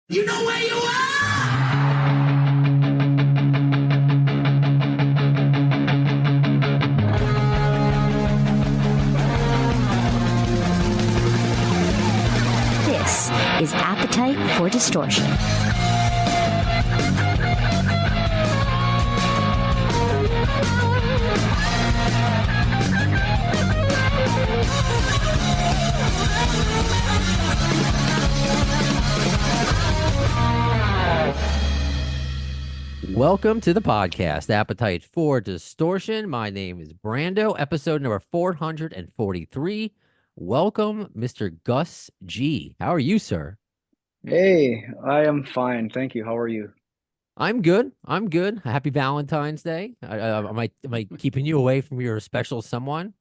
You know where you are! This is Appetite for Distortion. Welcome to the podcast, Appetite for Distortion. My name is Brando, episode number 443. Welcome, Mr. Gus G. How are you, sir? Hey, I am fine. Thank you. How are you? I'm good. I'm good. Happy Valentine's Day. Am I keeping you away from your special someone?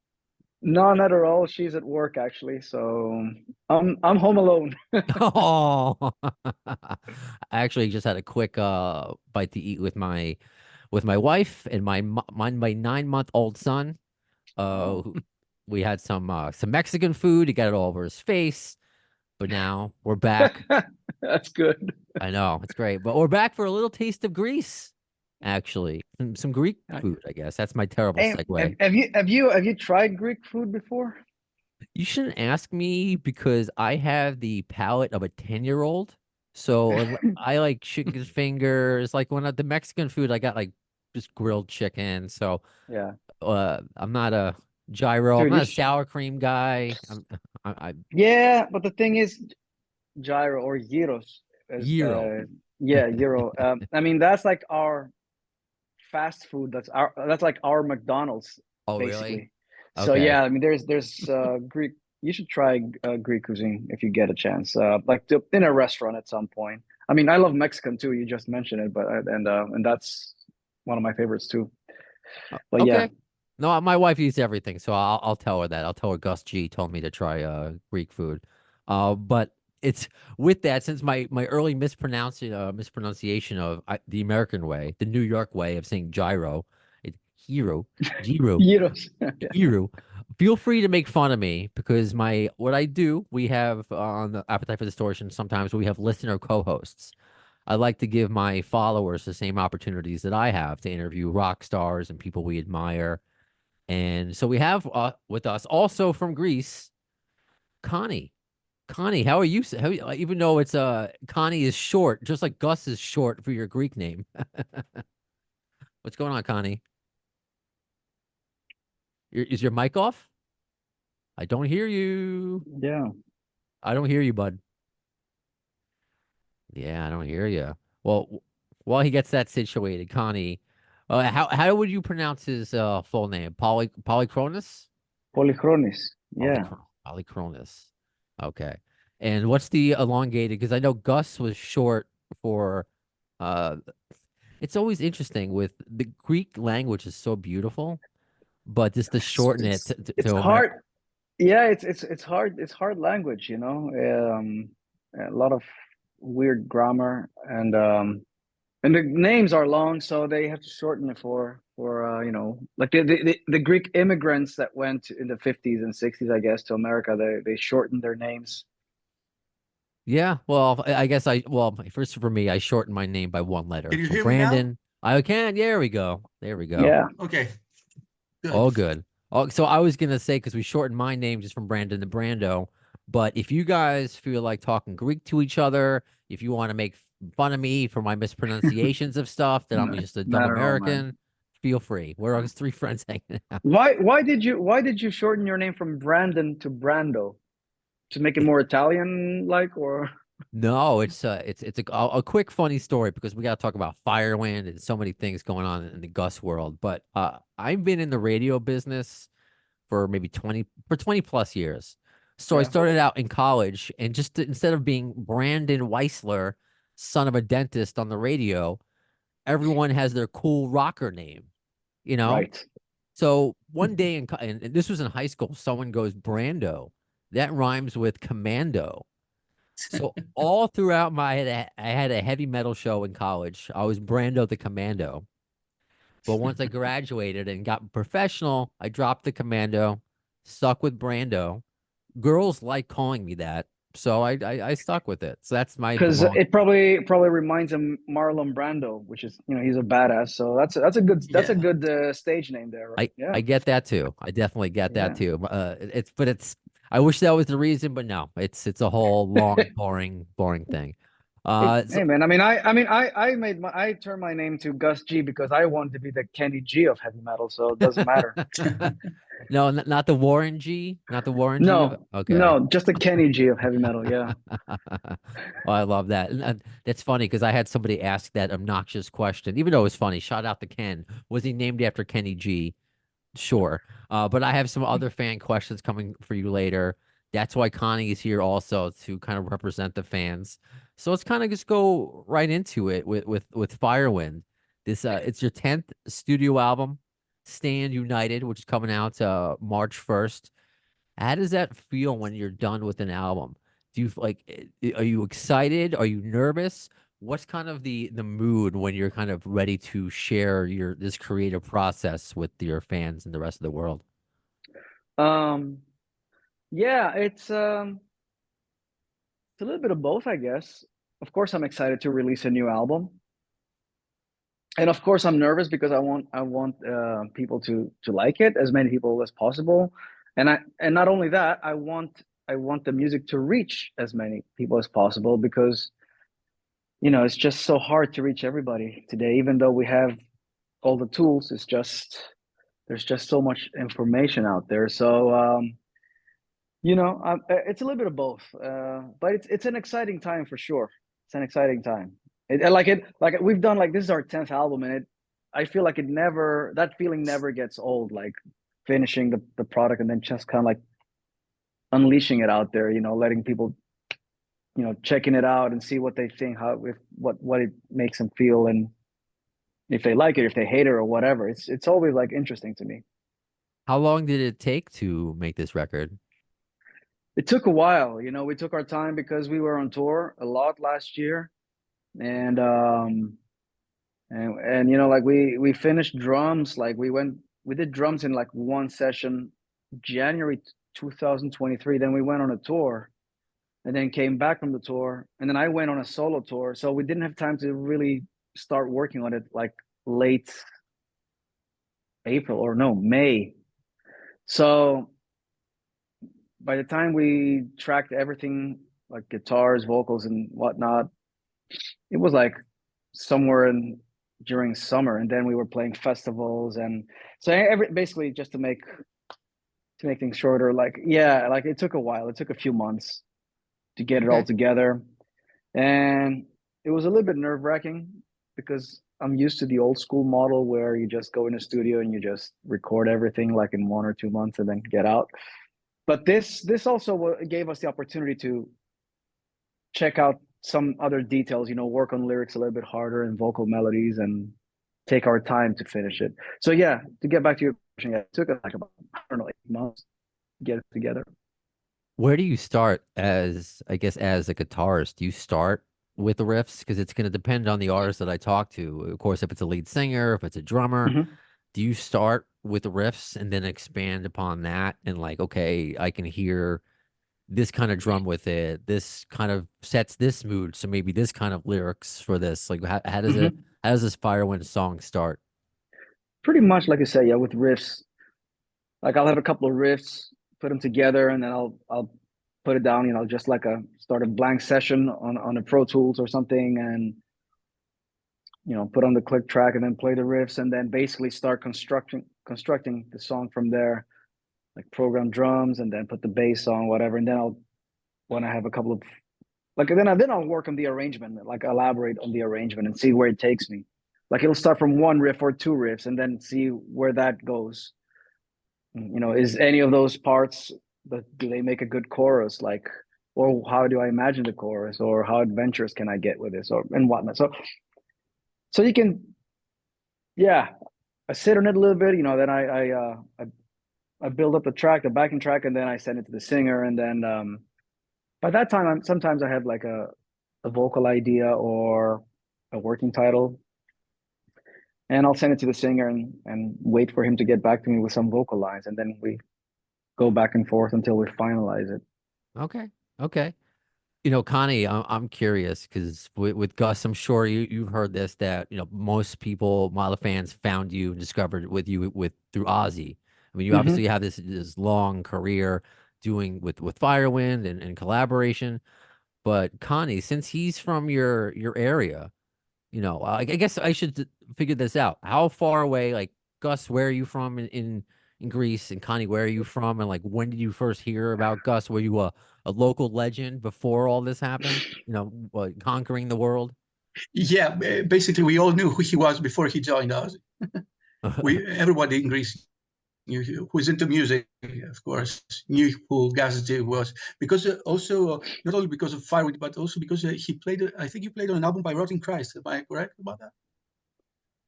No, not at all. She's at work actually, so I'm home alone. Oh, I actually just had a quick bite to eat with my wife and my 9-month-old son. Oh, We had some Mexican food. He got it all over his face. But now we're back. that's good. I know it's great, but we're back for a little taste of Greece. Actually, some Greek food. I guess that's my terrible Hey, have, segue. have you have you have you tried Greek food before? You shouldn't ask me because I have the palate of a 10-year-old. So I like chicken fingers. Like when the Mexican food, I got like just grilled chicken. So Yeah, I'm not a gyro. I'm dude, not a sour cream guy. I yeah, but the thing is, gyro or gyros is gyro. yeah, gyro. I mean that's like our fast food. That's like our McDonald's Oh, really? basically. So Okay. yeah, I mean there's Greek. You should try Greek cuisine if you get a chance. In a restaurant at some point. I mean, I love Mexican too. You just mentioned it, but and that's one of my favorites too. But yeah, Okay. No, my wife eats everything, so I'll tell her that. I'll tell her Gus G told me to try Greek food. But it's with that since my early mispronunciation of the American way, the New York way of saying gyro, it's gyro, gyros. gyro. Feel free to make fun of me because what I do, we have on the Appetite for Distortion, sometimes we have listener co-hosts. I like to give my followers the same opportunities that I have to interview rock stars and people we admire. And so we have with us also from Greece, Connie. Connie, how are you? Even though it's Connie is short, just like Gus is short for your Greek name. What's going on, Connie? Is your mic off? I don't hear you. Yeah. I don't hear you, bud. Yeah, I don't hear you. Well, while he gets that situated, Connie, how would you pronounce his full name? Polychronis? Polychronis. Yeah. Polychronis. Okay. And what's the elongated? Because I know Gus was short for. Uh, it's always interesting with the Greek language is so beautiful, but just to It's shorten it it's it's to America. hard. Yeah, it's hard. It's hard language, you know. A lot of weird grammar and the names are long, so they have to shorten it for you know, like the Greek immigrants that went in the 50s and 60s, I guess, to America. They shortened their names. Yeah, well, I guess first for me, I shortened my name by one letter. Can you So hear me now? Brandon, I can. Yeah, there we go. There we go. Yeah. Okay, good. All good. Oh, so I was gonna say because we shortened my name just from Brandon to Brando, but if you guys feel like talking Greek to each other, if you want to make fun of me for my mispronunciations of stuff, that I'm No, just a dumb not at all, man. American, feel free. We're always three friends hanging out. Why did you shorten your name from Brandon to Brando to make it more Italian like or No, it's a quick funny story because we got to talk about Firewind and so many things going on in the Gus world. But I've been in the radio business for maybe 20 plus years. So I yeah, started out in college and instead of being Brandon Weissler, son of a dentist on the radio, everyone has their cool rocker name, you know? right. So one day and this was in high school, someone goes Brando. That rhymes with commando. So all throughout I had a heavy metal show in college. I was Brando the Commando. But once I graduated and got professional, I dropped the Commando, stuck with Brando. Girls like calling me that. So I stuck with it. So that's my Because long. it probably reminds him Marlon Brando, which is, he's a badass. So that's a Yeah. good stage name there. Right? I Yeah, get that too. I definitely get that yeah. too. It's I wish that was the reason, but no, it's a whole long, boring thing. Hey man, I turned my name to Gus G because I wanted to be the Kenny G of heavy metal, so it doesn't matter. No, not the Warren G, not the Warren G of No, okay. no, just the Kenny G of heavy metal. Yeah. Oh, I love that. And that's funny because I had somebody ask that obnoxious question, even though it was funny. Shout out to Ken. Was he named after Kenny G? Sure. But I have some other fan questions coming for you later. That's why Connie is here also to kind of represent the fans. So let's kind of just go right into it with Firewind. This it's your 10th studio album, Stand United, which is coming out March 1st. How does that feel when you're done with an album? Do you are you excited? Are you nervous? What's kind of the mood when you're kind of ready to share your this creative process with your fans and the rest of the world? Um, yeah, it's a little bit of both, I guess. Of course, I'm excited to release a new album, and of course, I'm nervous because I want people to like it, as many people as possible, and not only that, I want the music to reach as many people as possible because it's just so hard to reach everybody today. Even though we have all the tools, there's just so much information out there. So it's a little bit of both, but it's an exciting time for sure. It's an exciting time. Like we've done, like, this is our 10th album, and I feel like that feeling never gets old. Like finishing the product and then just kind of like unleashing it out there. Letting people checking it out and see what they think, how if what it makes them feel, and if they like it, if they hate it, or whatever. It's always like interesting to me. How long did it take to make this record? It took a while. We took our time because we were on tour a lot last year, and like we finished drums, like we did drums in like one session, January 2023. Then we went on a tour, and then came back from the tour, and then I went on a solo tour, so we didn't have time to really start working on it like late April, or no, May. So by the time we tracked everything, like guitars, vocals, and whatnot, it was like somewhere in during summer, and then we were playing festivals, and so basically just to make things shorter, like, yeah, like it took a while. It took a few months to get it all Okay. together, and it was a little bit nerve-wracking because I'm used to the old school model where you just go in a studio and you just record everything like in 1 or 2 months and then get out. But this also gave us the opportunity to check out some other details, work on lyrics a little bit harder and vocal melodies, and take our time to finish it. So yeah, to get back to your question, yeah, it took us like about, I don't know, 8 months to get it together. Where do you start as, I guess, as a guitarist? Do you start with the riffs? Because it's going to depend on the artist that I talk to. Of course, if it's a lead singer, if it's a drummer, Mm-hmm. do you start with the riffs and then expand upon that and like, okay, I can hear this kind of drum with it. This kind of sets this mood. So maybe this kind of lyrics for this. Like, how does it, Mm-hmm. how does this Firewind song start? Pretty much like I said, yeah, with riffs. Like I'll have a couple of riffs, put them together, and then I'll put it down, just like start a blank session on a Pro Tools or something, and put on the click track and then play the riffs, and then basically start constructing the song from there, like program drums and then put the bass on, whatever. And then when I have a couple of, like, then I'll work on the arrangement, like elaborate on the arrangement and see where it takes me. Like it'll start from one riff or two riffs and then see where that goes. Is any of those parts, do they make a good chorus? Like, or how do I imagine the chorus, or how adventurous can I get with this, or and whatnot. So you can, yeah, I sit on it a little bit, then I build up the track, the backing track, and then I send it to the singer, and then by that time, sometimes I have like a vocal idea or a working title, and I'll send it to the singer and wait for him to get back to me with some vocal lines, and then we go back and forth until we finalize it. Okay. Okay. Connie, I'm curious because with Gus, I'm sure you've heard this that most people, a lot of fans found you and discovered with you with through Ozzy. I mean, you Hmm. obviously have this long career doing with Firewind and collaboration. But Connie, since he's from your area, I guess I should figure this out. How far away, like Gus, where are you from in Greece, and Connie, where are you from, and like when did you first hear about Gus? Were you a local legend before all this happened? Conquering the world. Yeah, basically, we all knew who he was before he joined us. Everybody in Greece who's into music, of course, knew who Gus G was because also not only because of Firewind, but also because he played. I think he played on an album by Rotting Christ. Am I correct about that?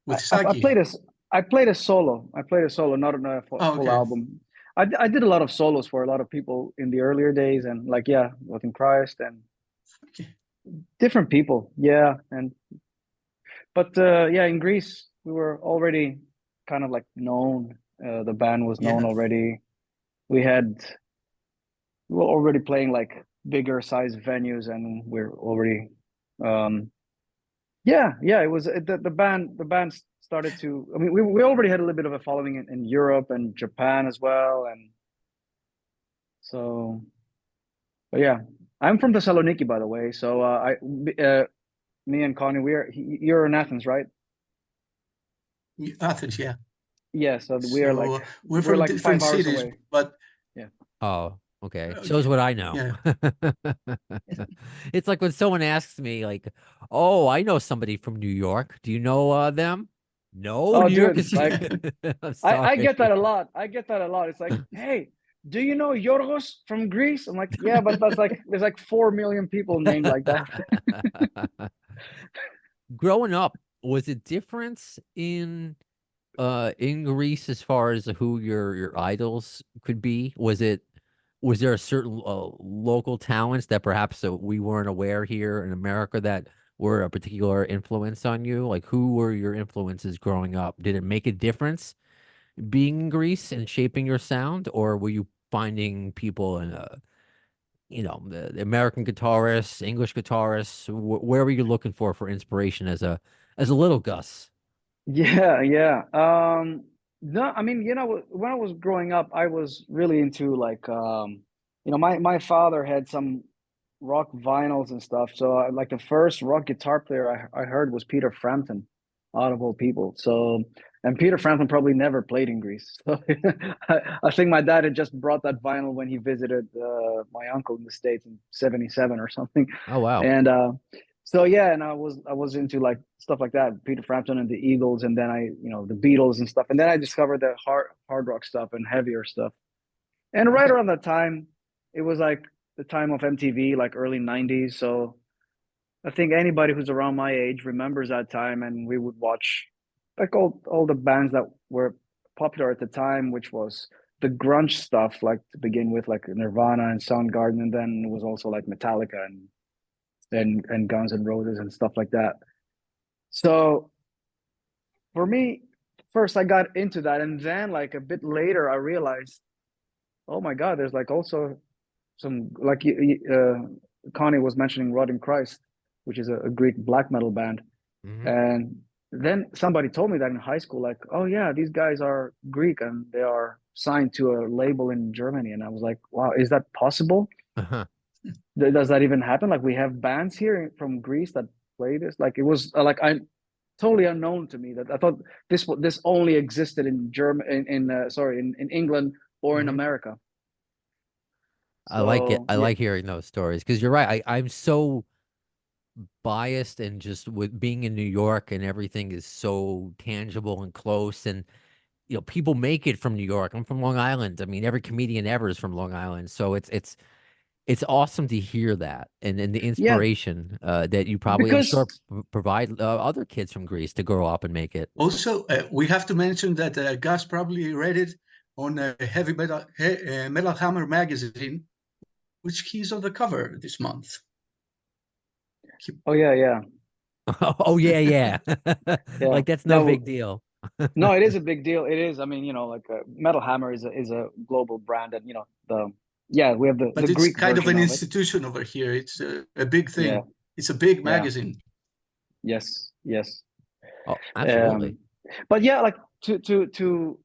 With I Saki. played a I played a solo. I played a solo, not on a Oh, full okay. album. I did a lot of solos for a lot of people in the earlier days, and like yeah, Within Christ and Okay. different people. Yeah, and but yeah, in Greece we were already kind of like known. The band was known Yeah. already. We had we were already playing like bigger size venues, and we're already um, yeah, it was the band started to. I mean, we already had a little bit of a following in Europe and Japan as well, and so. But yeah, I'm from Thessaloniki, by the way. So me and Connie, you're in Athens, right? Athens, yeah. Yeah, so So we're we're from like different 5 hours cities, away. but Yeah. Oh, okay. Shows okay. what I know. Yeah. It's like when someone asks me, like, "Oh, I know somebody from New York. Do you know them?" No, Oh, New York dude, is. like I'm I sorry. get that a lot. I get that a lot. It's like, hey, do you know Yorgos from Greece? I'm like, yeah, but that's like there's like 4 million people named like that. Growing up, was it difference in Greece as far as who your idols could be? Was there a certain local talents that perhaps we weren't aware here in America that were a particular influence on you? Like who were your influences growing up? Did it make a difference being in Greece and shaping your sound, or were you finding people in the American guitarists, English guitarists? Where were you looking for inspiration as a little Gus? Yeah, yeah. No, I mean, when I was growing up, I was really into like, my father had some rock vinyls and stuff. So, like, the first rock guitar player I heard was Peter Frampton, out of all people. So, and Peter Frampton probably never played in Greece. So, I think my dad had just brought that vinyl when he visited my uncle in the States in '77 or something. Oh wow. And so yeah, and I was into like stuff like that, Peter Frampton and the Eagles, and then the Beatles and stuff, and then I discovered the hard rock stuff and heavier stuff. And right around that time, it was like the time of MTV, like early '90s. So I think anybody who's around my age remembers that time, and we would watch like all the bands that were popular at the time, which was the grunge stuff, like to begin with, like Nirvana and Soundgarden, and then it was also like Metallica and Guns and Roses and stuff like that. So for me, first I got into that, and then like a bit later, I realized, oh my God, there's like also some like Connie was mentioning Rotting Christ, which is a Greek black metal band, Hmm. and then somebody told me that in high school, like, oh yeah, these guys are Greek and they are signed to a label in Germany, and I was like, wow, is that possible? Does that even happen? Like we have bands here from Greece that play this. Like it was like I totally unknown to me that I thought this only existed in German in sorry in England or in Hmm. America. I like it. So I yeah, like hearing those stories because you're right. I'm so biased and just with being in New York and everything is so tangible and close and people make it from New York. I'm from Long Island. I mean, every comedian ever is from Long Island. So it's awesome to hear that and the yeah, inspiration that you probably I'm sure because provide other kids from Greece to grow up and make it. Also, we have to mention that Gus probably read it on Heavy Metal Hammer magazine, which he's on the cover this month. oh yeah, Oh yeah, yeah. yeah. Like that's no No, big deal. no, it is a big deal. It is. I mean, like Metal Hammer is a global brand, and the Yeah, we have the But it's Greek kind of an version of it. institution over here. It's a big thing. Yeah. It's a big Yeah. magazine. Yes. Yes. Oh, absolutely. But yeah, like to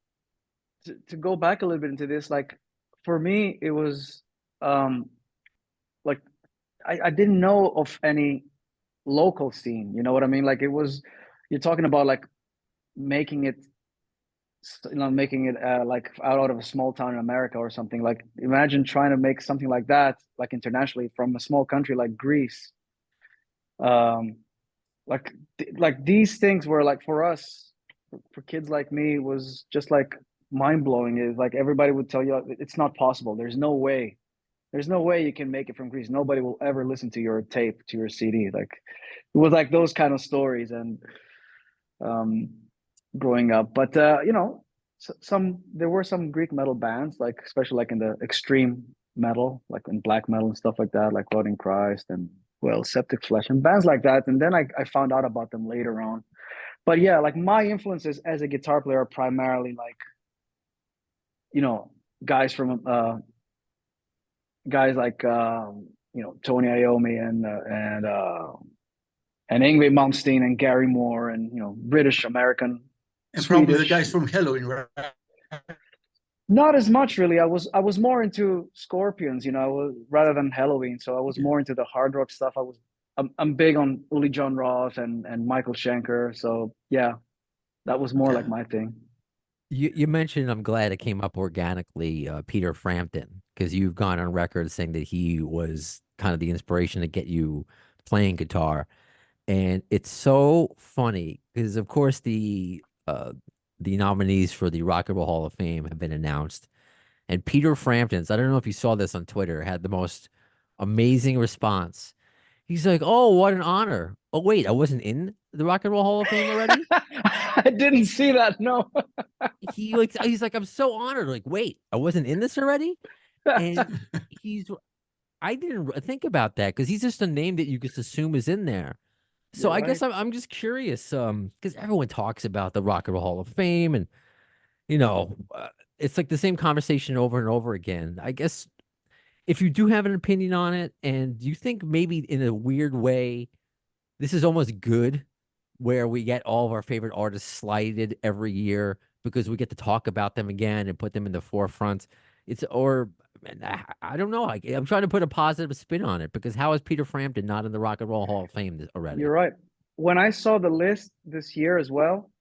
go back a little bit into this, like for me, it was like I didn't know of any local scene. You know what I mean? Like it was, you're talking about like making it, making it like out of a small town in America or something. Like imagine trying to make something like that, like internationally from a small country like Greece. Um, like these things were like for us, for kids like me, was just like mind blowing. Is like everybody would tell you it's not possible. There's no way you can make it from Greece. Nobody will ever listen to your tape, to your CD. Like it was like those kind of stories. And um, growing up, but some there were some Greek metal bands, like especially like in the extreme metal, like in black metal and stuff like that, like Rotting Christ and well, Septic Flesh and bands like that. And then I found out about them later on. But yeah, like my influences as a guitar player are primarily like, you know, guys from guys like Tony Iommi and Yngwie Malmsteen and Gary Moore and British, American, And probably the Swedish. guys from Halloween, right? Not as much really. I was more into Scorpions, rather than Halloween. So I was more into the hard rock stuff. I'm big on Uli John Roth and Michael Schenker. So yeah, that was more like my thing. You mentioned, I'm glad it came up organically, Peter Frampton, because you've gone on record saying that he was kind of the inspiration to get you playing guitar. And it's so funny because, of course, the nominees for the Rock and Roll Hall of Fame have been announced. And Peter Frampton's, I don't know if you saw this on Twitter, had the most amazing response. He's like, "Oh, what an honor. Oh, wait, I wasn't in the Rock and Roll Hall of Fame already?" I didn't see that. No. He's like, "I'm so honored." Like, wait, I wasn't in this already? And he's I didn't think about that because he's just a name that you just assume is in there. So You're I right. guess I'm just curious, because everyone talks about the Rock and Roll Hall of Fame, and you know, it's like the same conversation over and over again. I guess if you do have an opinion on it, and you think maybe in a weird way, this is almost good, where we get all of our favorite artists slighted every year because we get to talk about them again and put them in the forefront. It's or man, I don't know. I'm trying to put a positive spin on it because how is Peter Frampton not in the Rock and Roll Hall of Fame already? You're right. When I saw the list this year as well,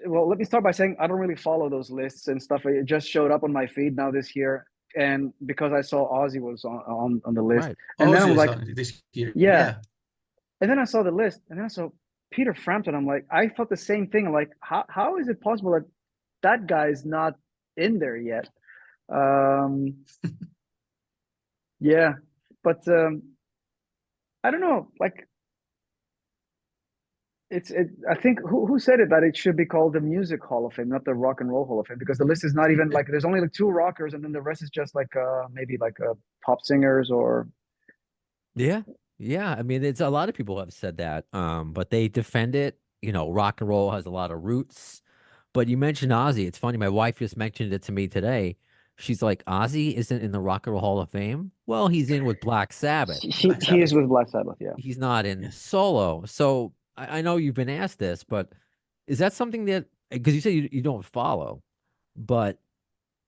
let me start by saying I don't really follow those lists and stuff. It just showed up on my feed now this year, and because I saw Ozzy was on the list, Right. and then I Ozzy was is like, on this year. yeah. Yeah. And then I saw the list, and then I saw Peter Frampton. I'm like, I thought the same thing. I'm like, how is it possible that that guy is not in there yet? Um, yeah, but I don't know. Like, I think who said it, that it should be called the Music Hall of Fame, not the Rock and Roll Hall of Fame, because the list is not even like there's only like two rockers, and then the rest is just like maybe like pop singers or Yeah. Yeah. I mean, it's a lot of people have said that, but they defend it. You know, rock and roll has a lot of roots. But you mentioned Ozzy. It's funny. My wife just mentioned it to me today. She's like, Ozzy isn't in the Rock and Roll Hall of Fame. Well, he's in with Black Sabbath. Black he is Sabbath. with Black Sabbath. Yeah. He's not in Yes. solo. So I know you've been asked this, but is that something that, because you say you don't follow, but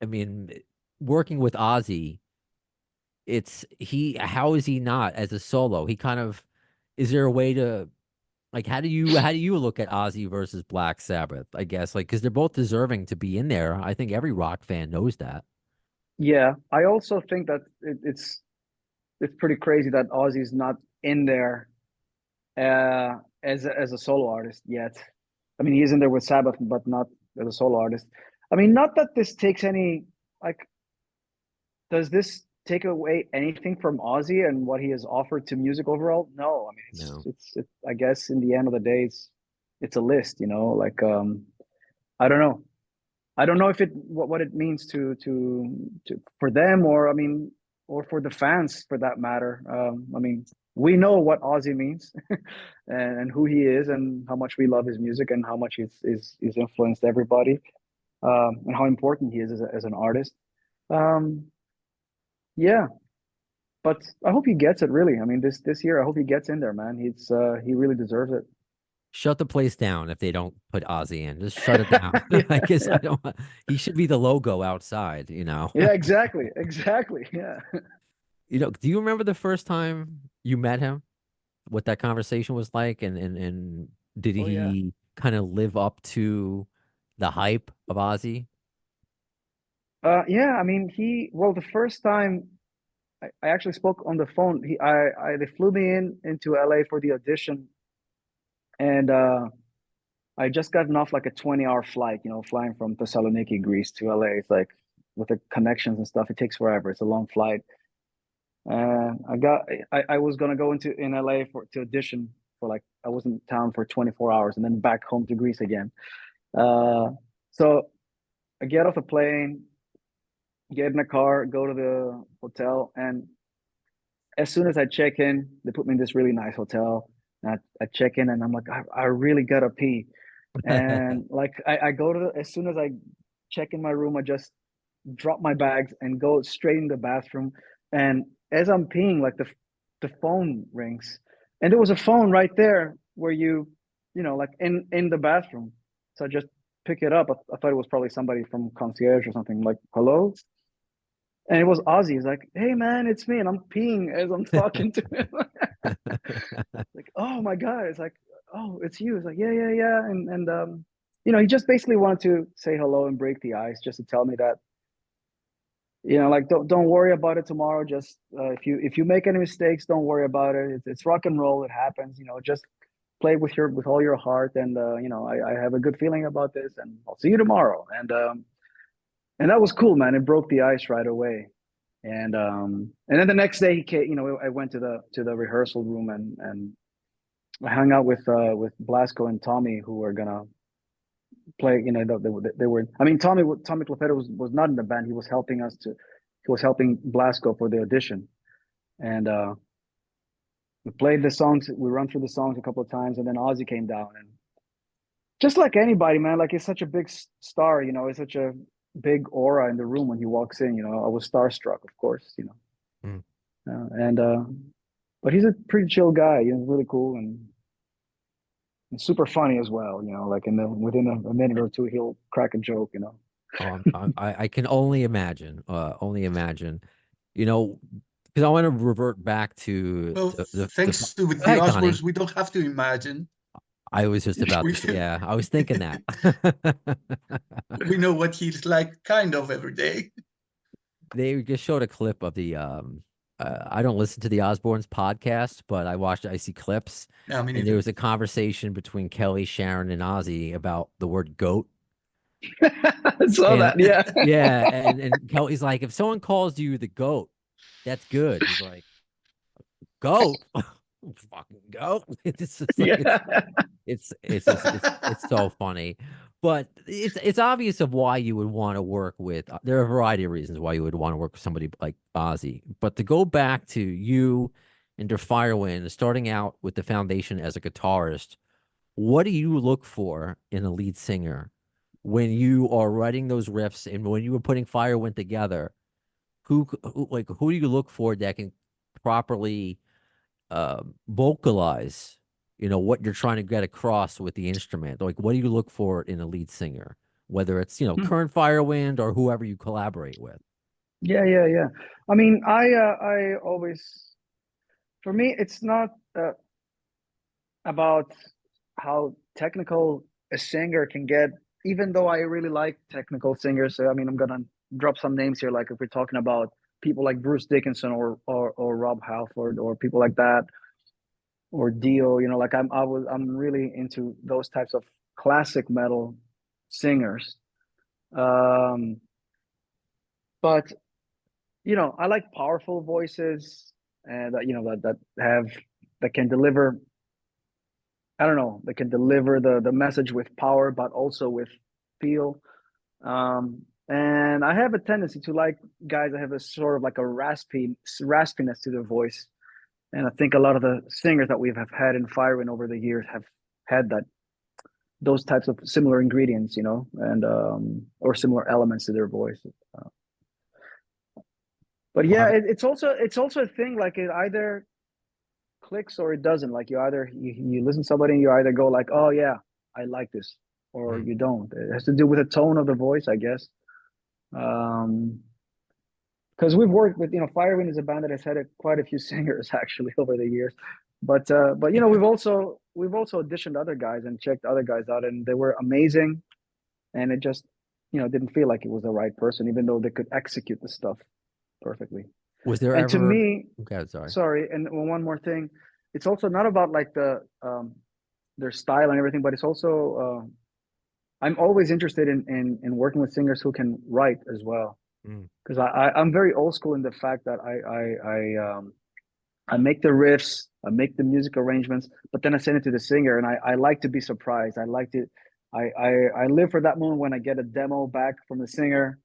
I mean, working with Ozzy, how is he not as a solo? He kind of, is there a way to, like, how do you look at Ozzy versus Black Sabbath? I guess, like, because they're both deserving to be in there. I think every rock fan knows that. Yeah, I also think that it's pretty crazy that Ozzy's not in there as a solo artist yet. I mean, he's in there with Sabbath, but not as a solo artist. I mean, not that this takes any like. Does this take away anything from Ozzy and what he has offered to music overall? No, I mean, No. I guess in the end of the day, it's a list, like I don't know. I don't know if what it means to for them, or I mean, or for the fans for that matter. I mean, we know what Ozzy means and who he is and how much we love his music and how much he's influenced everybody, and how important he is as an artist. Um, Yeah, but I hope he gets it. Really, I mean, this year, I hope he gets in there, man. He really deserves it. Shut the place down if they don't put Ozzy in. Just shut it down. Yeah, I guess I yeah, don't. He should be the logo outside. You know. yeah, exactly, exactly. Yeah. You know. Do you remember the first time you met him? What that conversation was like, and did Oh yeah. he kind of live up to the hype of Ozzy? Yeah. I mean, well, the first time I actually spoke on the phone. They flew me into LA for the audition, and I just gotten off like a 20-hour flight. You know, flying from Thessaloniki, Greece to LA. It's like with the connections and stuff, it takes forever. It's a long flight. I was gonna go into in LA to audition for like I was in town for 24 hours and then back home to Greece again. Uh, so I get off the plane, get in a car, go to the hotel, and as soon as I check in, they put me in this really nice hotel. And I check in and I'm like, I really gotta pee. And like I go to as soon as I check in my room, I just drop my bags and go straight in the bathroom. And as I'm peeing, like the phone rings. And there was a phone right there where like in the bathroom. So I just pick it up. I thought it was probably somebody from concierge or something. Like, hello? And it was Ozzy. He's like, "Hey man, it's me," and I'm peeing as I'm talking to him. Like, oh my god! It's like, oh, it's you. It's like, yeah, yeah, yeah. And he just basically wanted to say hello and break the ice, just to tell me that, like don't worry about it tomorrow. Just if you make any mistakes, don't worry about it. It's rock and roll. It happens. Just play with all your heart, and I have a good feeling about this, and I'll see you tomorrow. And that was cool, man. It broke the ice right away. And then the next day he came. I went to the rehearsal room and I hung out with Blasco and Tommy, who were gonna play. They were. I mean, Tommy Clefetto was not in the band. He was helping us to. He was helping Blasco for the audition, and we played the songs. We run through the songs a couple of times, and then Ozzy came down, and just like anybody, man, like he's such a big star. He's such a big aura in the room when he walks in. I was starstruck, of course. Mm. And but he's a pretty chill guy. He's really cool and super funny as well. Like within a minute or two, he'll crack a joke. I can only imagine. Only imagine. You know, because I want to revert back to Well, the thanks to with Go the ahead, Connie. Osbournes, we don't have to imagine. I was just about We to say, yeah, I was thinking that. we know what he's like, kind of every day. They just showed a clip of the I don't listen to the Osbournes podcast, but I see clips, No, me and there neither. was a conversation between Kelly, Sharon, and Ozzy about the word goat. I saw And that. Yeah. yeah, and Kelly's like, if someone calls you the goat, that's good. He's like, goat? Fucking goat. It's just like Yeah. it's so funny. But it's obvious of why you would want to work with there are a variety of reasons why you would want to work with somebody like Ozzy. But to go back to you and to Firewind, starting out with the foundation as a guitarist, what do you look for in a lead singer when you are writing those riffs and when you were putting Firewind together? Who do you look for that can properly vocalize, what you're trying to get across with the instrument? Like, what do you look for in a lead singer, whether it's, current Firewind or whoever you collaborate with? Yeah, yeah, yeah. I mean, I always, for me, it's not about how technical a singer can get, even though I really like technical singers. So, I mean, I'm gonna drop some names here, like if we're talking about people like Bruce Dickinson or Rob Halford or people like that, or Dio. Like I'm really into those types of classic metal singers. Um, but I like powerful voices and that can deliver. I don't know, that can deliver the message with power, but also with feel. And I have a tendency to like guys that have a sort of like a raspiness to their voice. And I think a lot of the singers that we have had in Firewind over the years have had those types of similar ingredients, and or similar elements to their voice. But yeah, Well, it's also a thing, like it either clicks or it doesn't. Like you listen to somebody and you either go like, oh yeah, I like this, or mm, you don't. It has to do with the tone of the voice, I guess. Um, because we've worked with, Firewind is a band that has had quite a few singers actually over the years. But we've also auditioned other guys and checked other guys out, and they were amazing. And it just, didn't feel like it was the right person, even though they could execute the stuff perfectly. was there And to ever? me, Okay, sorry. sorry, and one more thing, it's also not about like their style and everything, but it's also I'm always interested in working with singers who can write as well, Mm, because I'm very old school in the fact that I make the riffs, I make the music arrangements, but then I send it to the singer, and I like to be surprised. I like to I live for that moment when I get a demo back from the singer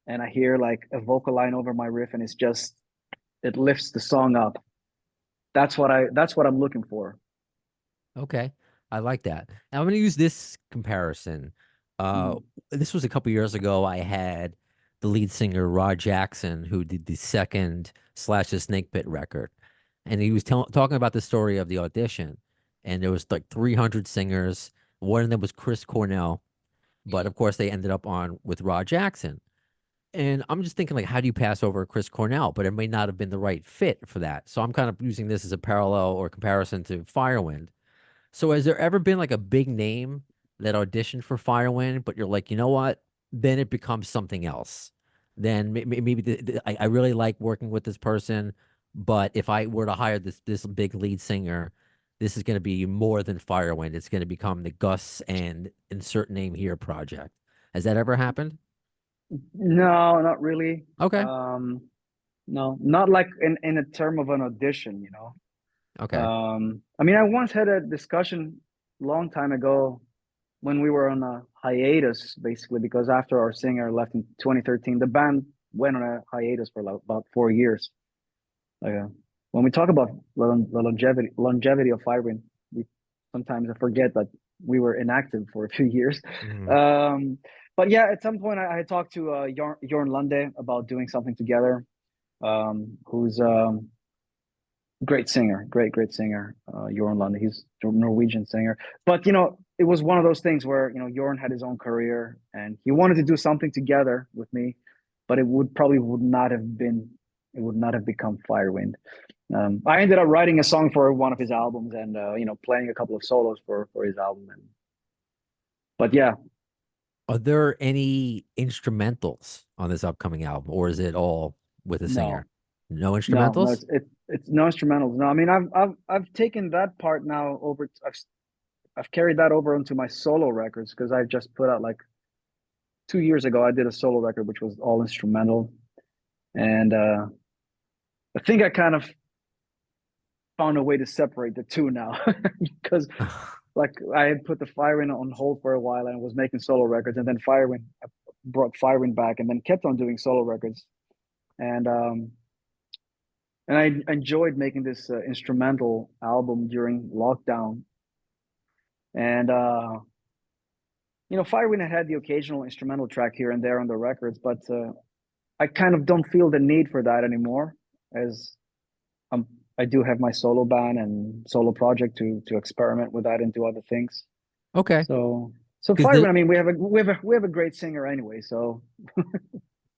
and I hear like a vocal line over my riff, and it lifts the song up. That's what I'm looking for. okay, I like that. Now I'm going to use this comparison. Uh, Mhm. this was a couple years ago. I had the lead singer Rod Jackson, who did the second Slash the Snake Pit record, and he was talking about the story of the audition, and there was like 300 singers. One of them was Chris Cornell, but of course they ended up on with Rod Jackson. And I'm just thinking, like, how do you pass over Chris Cornell? But it may not have been the right fit for that. So I'm kind of using this as a parallel or comparison to Firewind. So has there ever been like a big name that auditioned for Firewind, but you're like, you know what? Then it becomes something else. Then maybe I really like working with this person, but if I were to hire this big lead singer, this is going to be more than Firewind. It's going to become the Gus and insert name here project. Has that ever happened? No, not really. Okay. No, not like in a term of an audition. Okay. I mean, I once had a discussion long time ago when we were on a hiatus, basically, because after our singer left in 2013, the band went on a hiatus for like about 4 years. Like, when we talk about the longevity of Firewind, we sometimes forget that we were inactive for a few years. Mhm. Um, but yeah, at some point, I had talked to Jorn Lande about doing something together. Who's great singer, great singer, Jorn Lande. He's a Norwegian singer. But it was one of those things where Jorn had his own career and he wanted to do something together with me, but it would not have become Firewind. I ended up writing a song for one of his albums and playing a couple of solos for his album. But yeah, Are there any instrumentals on this upcoming album, or is it all with a no, singer? No no, instrumentals? it's no instrumentals. No, I mean I've taken that part now over. I've carried that over onto my solo records because I just put out like 2 years ago. I did a solo record which was all instrumental, and I think I kind of found a way to separate the two now because like I had put the Firewind on hold for a while and was making solo records, and then Firewind I brought Firewind back, and then kept on doing solo records, and um, and I enjoyed making this instrumental album during lockdown, and Firewind had the occasional instrumental track here and there on the records, but I kind of don't feel the need for that anymore, as um, I do have my solo band and solo project to experiment with that and do other things. Okay. So Because the Firewind, I mean, we have a great singer anyway. So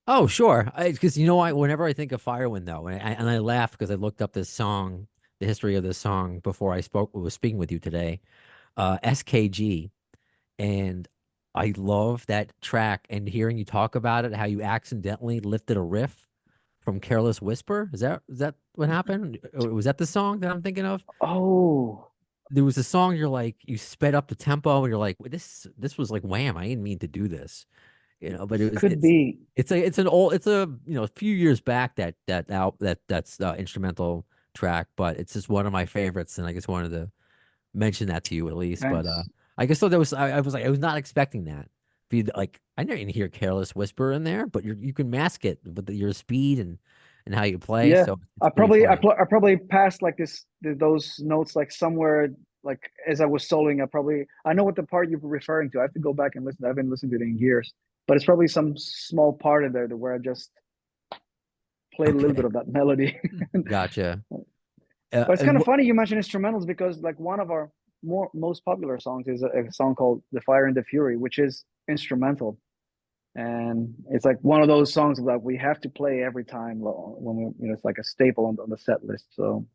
Oh, sure. Because you know why? Whenever I think of Firewind, though, and I laugh because I looked up this song, the history of this song before I was speaking with you today, SKG, and I love that track. And hearing you talk about it, how you accidentally lifted a riff from Careless Whisper. Is that what happened? Or was that the song that I'm thinking of? oh, There was a song you're like you sped up the tempo and you're like this was like wham, I didn't mean to do this, but could be. it's a a few years back that's instrumental track, but it's just one of my favorites, and I just wanted to mention that to you at least. But Nice. I guess so there was I was like I was not expecting that. If you like, I never even hear Careless Whisper in there, but you can mask it with your speed and how you play, Yeah, so it's I pretty probably I, funny. pl- I probably passed like those notes like somewhere, like as I was soloing. I know what the part you're referring to. I have to go back and listen. I haven't listened to it in years, but it's probably some small part of there where I just played a little bit Okay, of that melody. gotcha. But it's And kind of funny you mentioned instrumentals because like one of our most popular songs is a song called "The Fire and the Fury," which is instrumental, and it's like one of those songs that we have to play every time when we, it's like a staple on the set list. So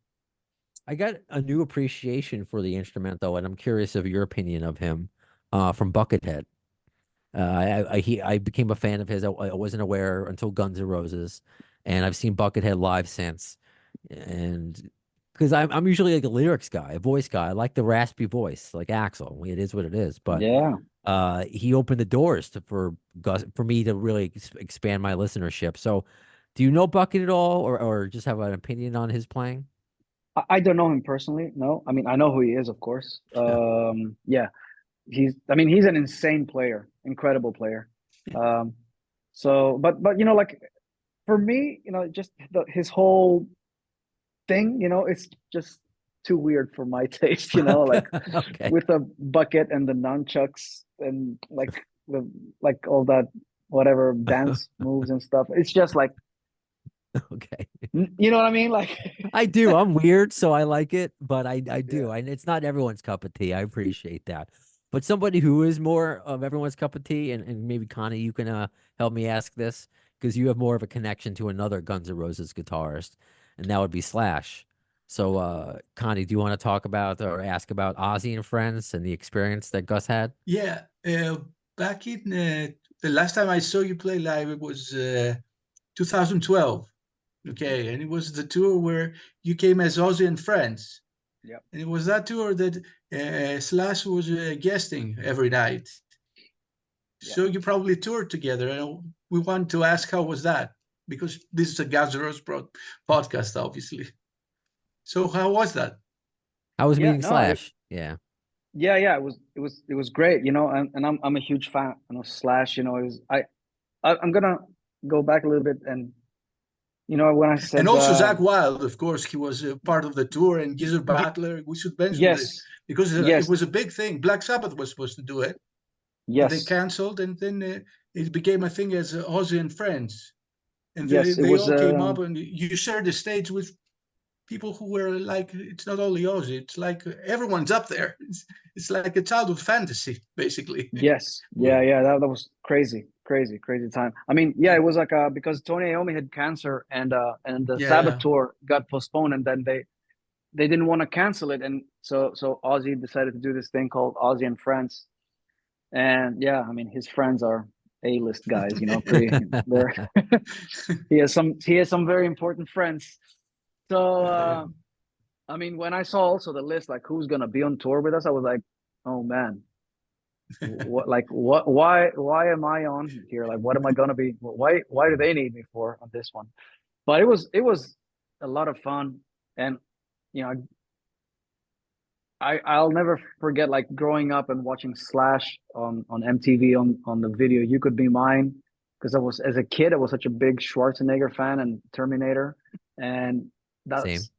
I got a new appreciation for the instrumental, and I'm curious of your opinion of him, from Buckethead. I became a fan of his. I wasn't aware until Guns N' Roses, and I've seen Buckethead live since. And because I'm usually like a lyrics guy, a voice guy. I like the raspy voice, like Axl. It is what it is. But yeah, he opened the doors for Gus, for me to really expand my listenership. So, do you know Bucket at all, or just have an opinion on his playing? I don't know him personally. No, I mean I know who he is, of course. Yeah, I mean he's an insane player, incredible player. Um, so, but like for me, just his whole thing, it's just too weird for my taste, like Okay. with a bucket and the nunchucks and like all that whatever dance moves and stuff. It's just like, Okay. you know what I mean? Like, I do. I'm weird, so I like it, but I yeah. do. And it's not everyone's cup of tea. I appreciate that. But somebody who is more of everyone's cup of tea, and maybe Connie, you can help me ask this because you have more of a connection to another Guns N' Roses guitarist, and that would be Slash. So, Connie, do you want to talk about or ask about Ozzy and Friends and the experience that Gus had? Yeah, back in the last time I saw you play live, it was 2012. Okay, and it was the tour where you came as Ozzy and Friends. Yep. And it was that tour that Slash was guesting every night. Yeah. So you probably toured together. And we want to ask how was that? Because this is a Guns N' Roses podcast, obviously. So how was that? I was Yeah. meeting No, Slash. Yeah. yeah. It was great, and I'm a huge fan, Slash, it was, I'm gonna go back a little bit and, when I And said, also Zach Wilde, of course, he was part of the tour, and Gizzard Butler. We should mention this yes, because it yes, was a big thing. Black Sabbath was supposed to do it, and they yes, canceled, and then it became a thing as Ozzy and Friends. And yes, it they was, all came up, and you shared the stage with people who were like, it's not only Ozzy, it's like everyone's up there. It's like a childhood fantasy, basically. yes, yeah, that was crazy, crazy, crazy time. I mean, yeah, it was like, because Tony Iommi had cancer, and the Sabbath Yeah. tour got postponed, and then they didn't want to cancel it, and so Ozzy decided to do this thing called Ozzy and Friends. And yeah, I mean, his friends are A-list guys, pretty. They're he has some very important friends. So I mean, when I saw also the list, like who's gonna be on tour with us, I was like, oh man, why am I on here? Like, what am I gonna be? Why do they need me for on this one? But it was a lot of fun, and you know, I'll never forget like growing up and watching Slash on MTV on the video You Could Be Mine, because I was, as a kid, I was such a big Schwarzenegger fan and Terminator, and Same. that's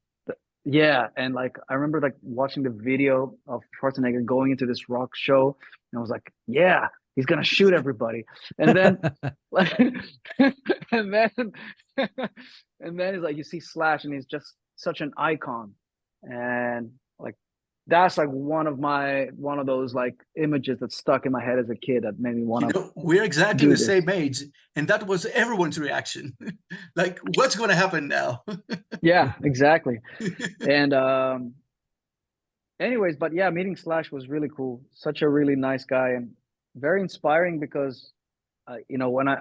yeah, and like I remember like watching the video of Schwarzenegger going into this rock show, and I was like, yeah, he's gonna shoot everybody, and then like and then and then it's like you see Slash, and he's just such an icon, and like that's like one of those like images that stuck in my head as a kid that made me want to We're exactly do the this. same age, and that was everyone's reaction. Like, what's going to happen now? Yeah, exactly. And anyways, but yeah, meeting Slash was really cool. Such a really nice guy and very inspiring because when it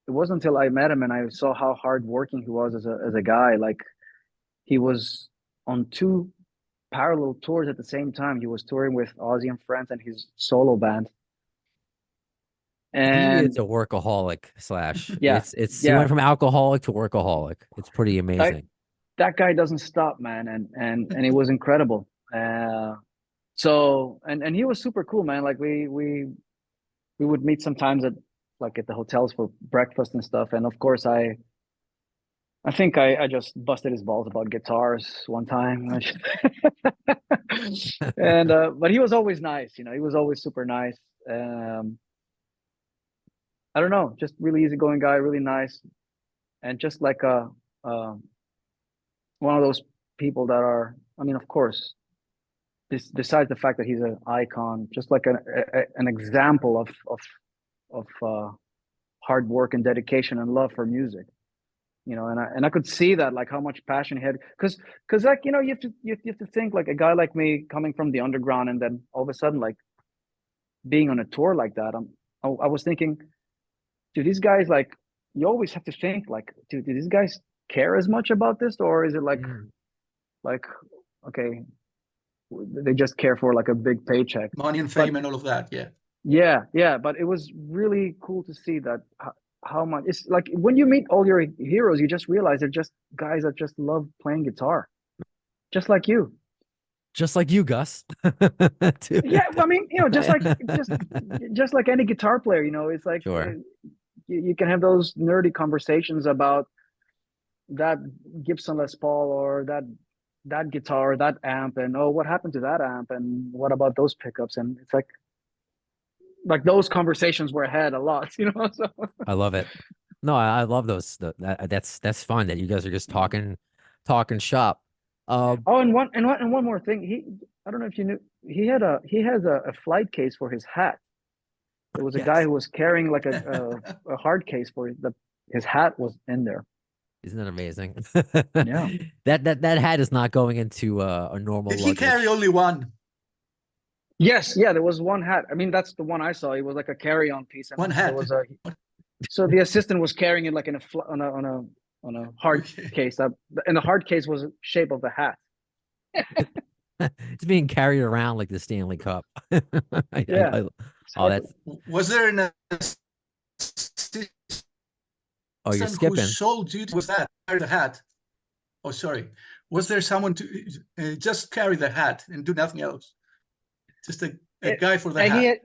wasn't until I met him and I saw how hardworking he was as a guy. Like he was on two parallel tours at the same time. He was touring with Ozzy and Friends and his solo band. He is And a workaholic, Slash. yeah, He yeah, went from alcoholic to workaholic. It's pretty that amazing. that guy doesn't stop, man, and it was incredible. So and he was super cool, man. Like we would meet sometimes at the hotels for breakfast and stuff. And of course, I think I just busted his balls about guitars one time. And but he was always nice, he was always super nice. Um, I don't know, just really easygoing guy, really nice, and just like one of those people that are, I mean, of course, besides the fact that he's an icon, just like an example of hard work and dedication and love for music, you know. And I could see that, like, how much passion he had, because like, you know, you have to think, like, a guy like me coming from the underground, and then all of a sudden, like, being on a tour like that, I was thinking, do these guys, like, you always have to think, like, do these guys care as much about this, or is it like, okay, they just care for like a big paycheck, money and fame and all of that. yeah. But it was really cool to see that how much it's like when you meet all your heroes, you just realize they're just guys that just love playing guitar, just like you. Just like you, Gus. Yeah, I mean, you know, just like any guitar player, you know, it's like, Sure. you can have those nerdy conversations about that Gibson Les Paul, or that guitar, that amp, and oh, what happened to that amp, and what about those pickups, and it's like those conversations were had a lot, you know. So I love it. No, I love those. That's fun that you guys are just talking shop. oh, and one more thing, I don't know if you knew, he has a flight case for his hat. There was a guy Yes. who was carrying like a hard case for his hat was in there. Isn't that amazing? Yeah. That hat is not going into a normal Did he luggage. carry only one? Yes, yeah, there was one hat. I mean, that's the one I saw. It was like a carry-on piece, and One hat. there was so the assistant was carrying it like in on a hard case. And the hard case was the shape of the hat. It's being carried around like the Stanley Cup. Yeah. Oh, that's. Was there an Oh, you're whose skipping. sole duty was that? Carry the hat. Oh, sorry. Was there someone to just carry the hat and do nothing else? Just a guy for the hat.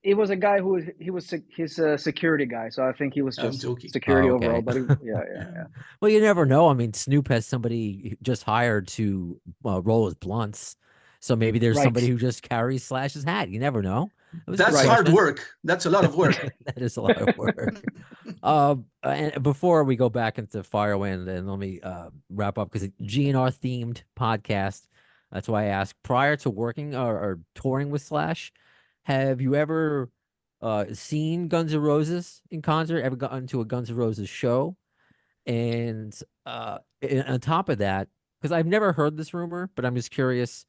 It was a guy who was his security guy. So I think he was I'm just joking. security Oh, okay. overall. But yeah. Well, you never know. I mean, Snoop has somebody just hired to roll his blunts, so maybe there's Right. somebody who just carries Slash's hat. You never know. It was a good That's hard question. work. That's a lot of work. That is a lot of work. And before we go back into Firewind, and let me wrap up, because GNR themed podcast. That's why I asked, prior to working or touring with Slash, have you ever seen Guns N' Roses in concert? Ever gotten to a Guns N' Roses show? And on top of that, because I've never heard this rumor, but I'm just curious,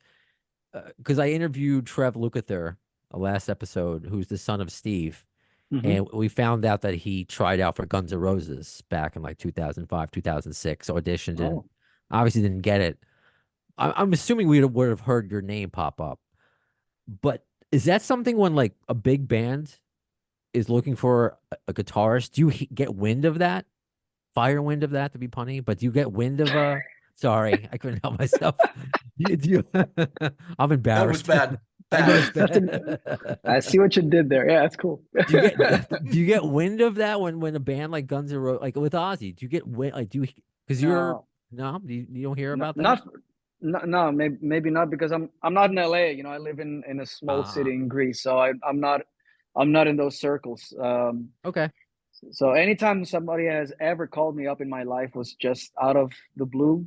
because I interviewed Trev Lukather last episode, who's the son of Steve. Mhm. And we found out that he tried out for Guns N' Roses back in like 2005, 2006, auditioned, and Oh. obviously didn't get it. I'm assuming we would have heard your name pop up. But is that something when like a big band is looking for a guitarist? Do you get wind of that? Firewind of that, to be punny, but do you get wind of sorry, I couldn't help myself. I'm embarrassed. That was bad. I know it's Bad. bad. I see what you did there. Yeah, that's cool. do you get wind of that when a band like Guns N' Roses, like with Ozzy, do you get wind, like, do you, because you're no, you don't hear about that? No, maybe not, because I'm not in LA. You know, I live in a small city in Greece, so I'm not in those circles. Okay. So anytime somebody has ever called me up in my life was just out of the blue,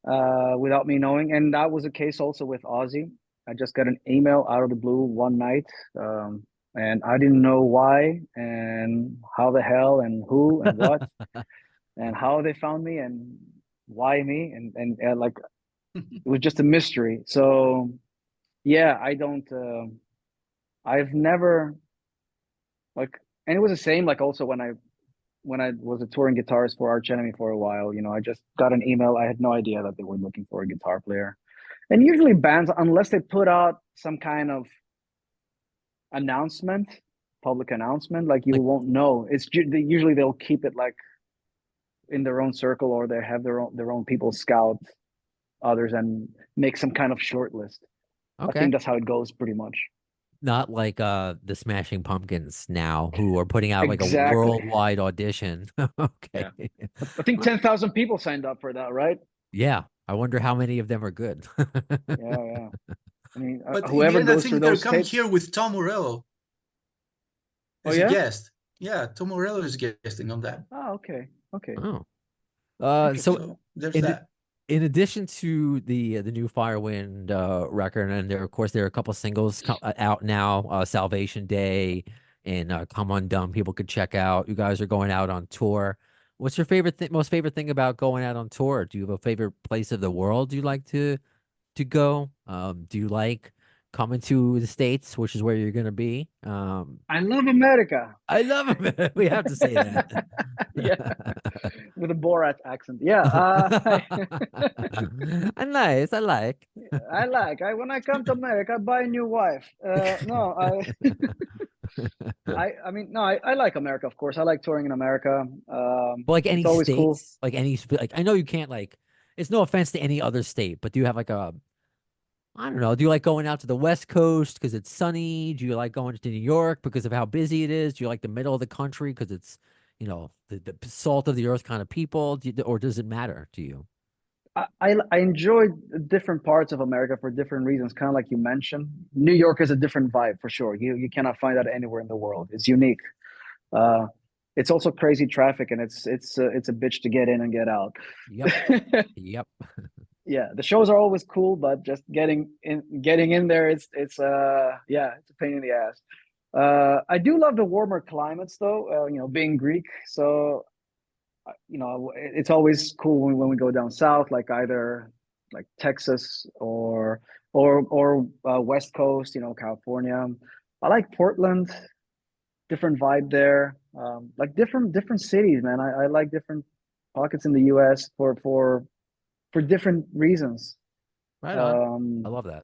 without me knowing, and that was the case also with Ozzy. I just got an email out of the blue one night, and I didn't know why and how the hell and who and what and how they found me and why me, and like, it was just a mystery. So yeah, I've never, like, and it was the same, like, also when I was a touring guitarist for Arch Enemy for a while, you know, I just got an email. I had no idea that they were looking for a guitar player. And usually bands, unless they put out some kind of announcement, public announcement, like, you won't know. Usually they'll keep it like in their own circle, or they have their own people scout others and make some kind of short list. Okay. I think that's how it goes pretty much. Not like the Smashing Pumpkins now, who are putting out like a Exactly. worldwide audition. Okay. Yeah. I think 10,000 people signed up for that, right? Yeah. I wonder how many of them are good. Yeah. I mean, But whoever in the end, I goes through think they're those coming tapes. here with Tom Morello Oh, as yeah? a guest. Yeah, Tom Morello is guesting on that. Oh, okay. Oh. So So there's in that. in addition to the new Firewind record, and there of course there are a couple singles out now, Salvation Day and Come Undone. People could check out. You guys are going out on tour. What's your most favorite thing about going out on tour? Do you have a favorite place of the world you like to go? Do you like coming to the States, which is where you're going to be? I love America. I love it. We have to say that. Yeah, with a Borat accent. Yeah, Nice. I like. I like. When I come to America, I buy a new wife. No, I mean, no, I like America. Of course, I like touring in America. But like It's any always cool. states, like I know you can't like. It's no offense to any other state, but do you have like I don't know. Do you like going out to the West Coast because it's sunny? Do you like going to New York because of how busy it is? Do you like the middle of the country because it's, the salt of the earth kind of people? Or does it matter to you? I enjoy different parts of America for different reasons. Kind of like you mentioned, New York is a different vibe for sure. You cannot find that anywhere in the world. It's unique. Uh, it's also crazy traffic, and it's a bitch to get in and get out. Yep. Yep. Yeah, the shows are always cool, but just getting in there, yeah, it's a pain in the ass. I do love the warmer climates though. Being Greek, so it's always cool when we go down south, like either like Texas or West Coast, California. I like Portland, different vibe there. Like different cities, man. I like different pockets in the US for different reasons. Right on. I Um, love that.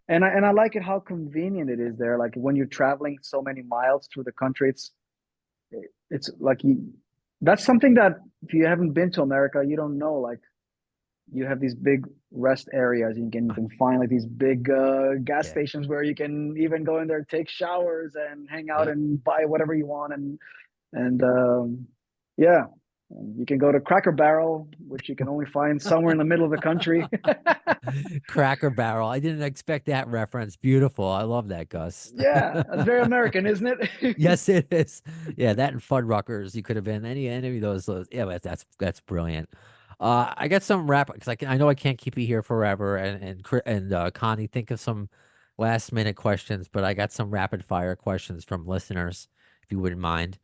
and I like it how convenient it is there. Like when you're traveling so many miles through the country, it's like that's something that if you haven't been to America, you don't know. Like you have these big rest areas. You can find like these big gas Yeah. stations where you can even go in there, take showers, and hang out Yep. and buy whatever you want. And yeah, and you can go to Cracker Barrel, which you can only find somewhere in the middle of the country. Cracker Barrel. I didn't expect that reference. Beautiful. I love that, Gus. Yeah, that's very American, isn't it? Yes, it is. Yeah, that and Fuddruckers. You could have been any of those. Yeah, but that's brilliant. I got some rap because I know I can't keep you here forever. And Connie, think of some last minute questions, but I got some rapid fire questions from listeners, if you wouldn't mind.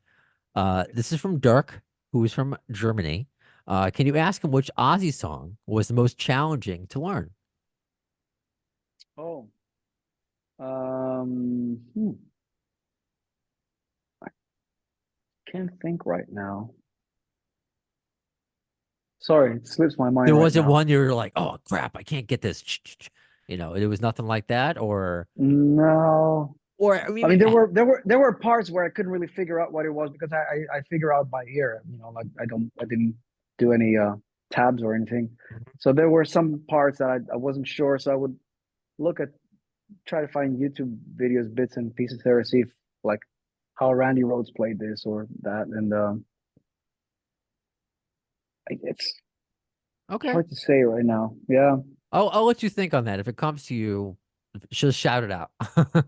This is from Dirk, who is from Germany. Can you ask him which Ozzy song was the most challenging to learn? Oh, um, hmm, I can't think right now. Sorry, it slips my mind There right wasn't now. one you were like, oh crap, I can't get this. It was nothing like that, No, or I I mean, mean there were parts where I couldn't really figure out what it was because I figure out by ear. Like I didn't do any tabs or anything. So there were some parts that I wasn't sure. So I would look at try to find YouTube videos, bits and pieces there, to see if like how Randy Rhoads played this or that, and it's okay. hard to say right now. Yeah. I'll let you think on that. If it comes to you, just shout it out.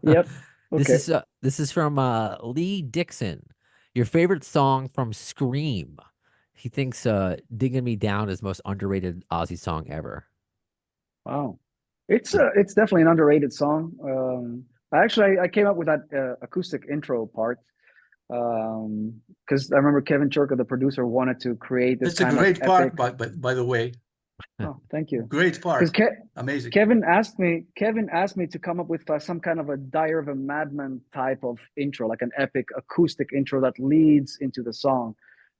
Yep. Okay. This is from Lee Dixon. Your favorite song from Scream? He thinks "Digging Me Down" is most underrated Ozzy song ever. Wow. It's definitely an underrated song. I came up with that acoustic intro part because I remember Kevin Churka, the producer, wanted to create this It's a kind of great epic. part, by the way. Oh, thank you. Great Because part. Amazing. Kevin asked me to come up with some kind of a Dire of a Madman type of intro, like an epic acoustic intro that leads into the song.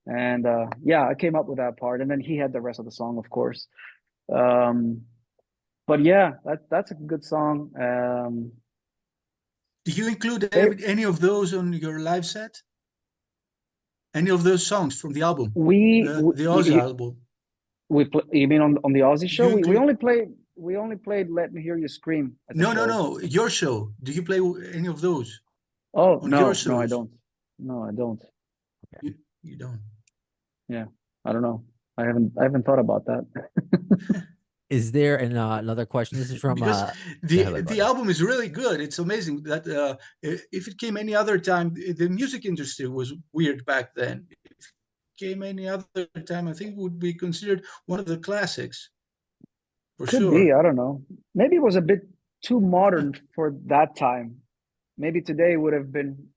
And yeah, I came up with that part, and then he had the rest of the song, of course. Um, but yeah, that's a good song. Did you include They, any of those on your live set? Any of those songs from the album, we the Ozzy album? you mean on the Aussie Did show? you We include? only played "Let Me Hear You Scream" at the No, no, show. no. Your show. Do you play any of those Oh on your no, I shows? don't. No, I don't. You don't. Yeah, I don't know. I haven't thought about that. Is there another question? This is from Because go ahead, the buddy. album is really good. It's amazing that if it came any other time, the music industry was weird back then. came any other time, I think it would be considered one of the classics. For Could sure. be, I don't know. Maybe it was a bit too modern for that time. Maybe today would have been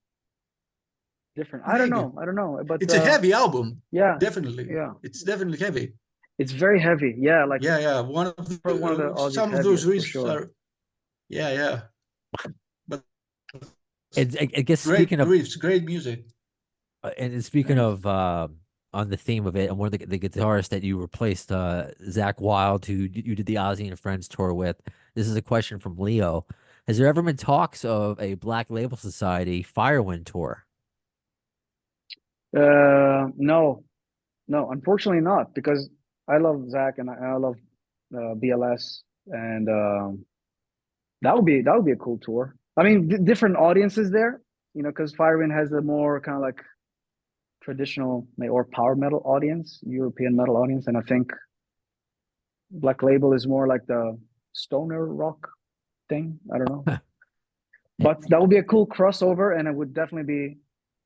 different. I don't Maybe. know. I don't know. But It's a heavy album. yeah, Definitely. yeah. It's definitely heavy. It's very heavy. Yeah, like Yeah. One of the Ozzy's some of those heaviest, for riffs sure. are. Yeah. But I guess great speaking of riffs, great music. and speaking Thanks. of on the theme of it, and one of the guitarists that you replaced, Zach Wild, who you did the Ozzy and Friends tour with. This is a question from Leo. Has there ever been talks of a Black Label Society Firewind tour? No, unfortunately not, because I love Zach and I love BLS, and that would be a cool tour. I mean, different audiences there, because Firewind has a more kind of like traditional or power metal audience, European metal audience, and I think Black Label is more like the stoner rock thing. I don't know, but that would be a cool crossover, and it would definitely be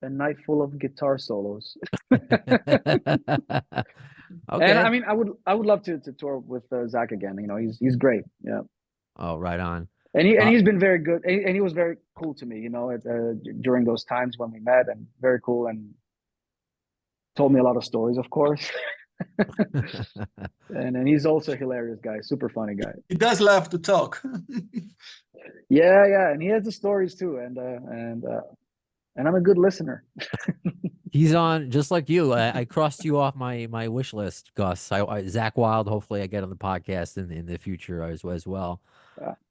a night full of guitar solos. And I Okay. mean, I would love to tour with Zach again. He's great. Yeah. Oh, right on. And Uh, he's been very good, and he was very cool to me, during those times when we met, and very cool, and told me a lot of stories, of course. And he's also a hilarious guy, super funny guy. He does love to talk. Yeah, and he has the stories too, and I'm a good listener. He's on just like you. I crossed you off my wish list, Gus. Zach Wild. Hopefully, I get on the podcast in the future as well.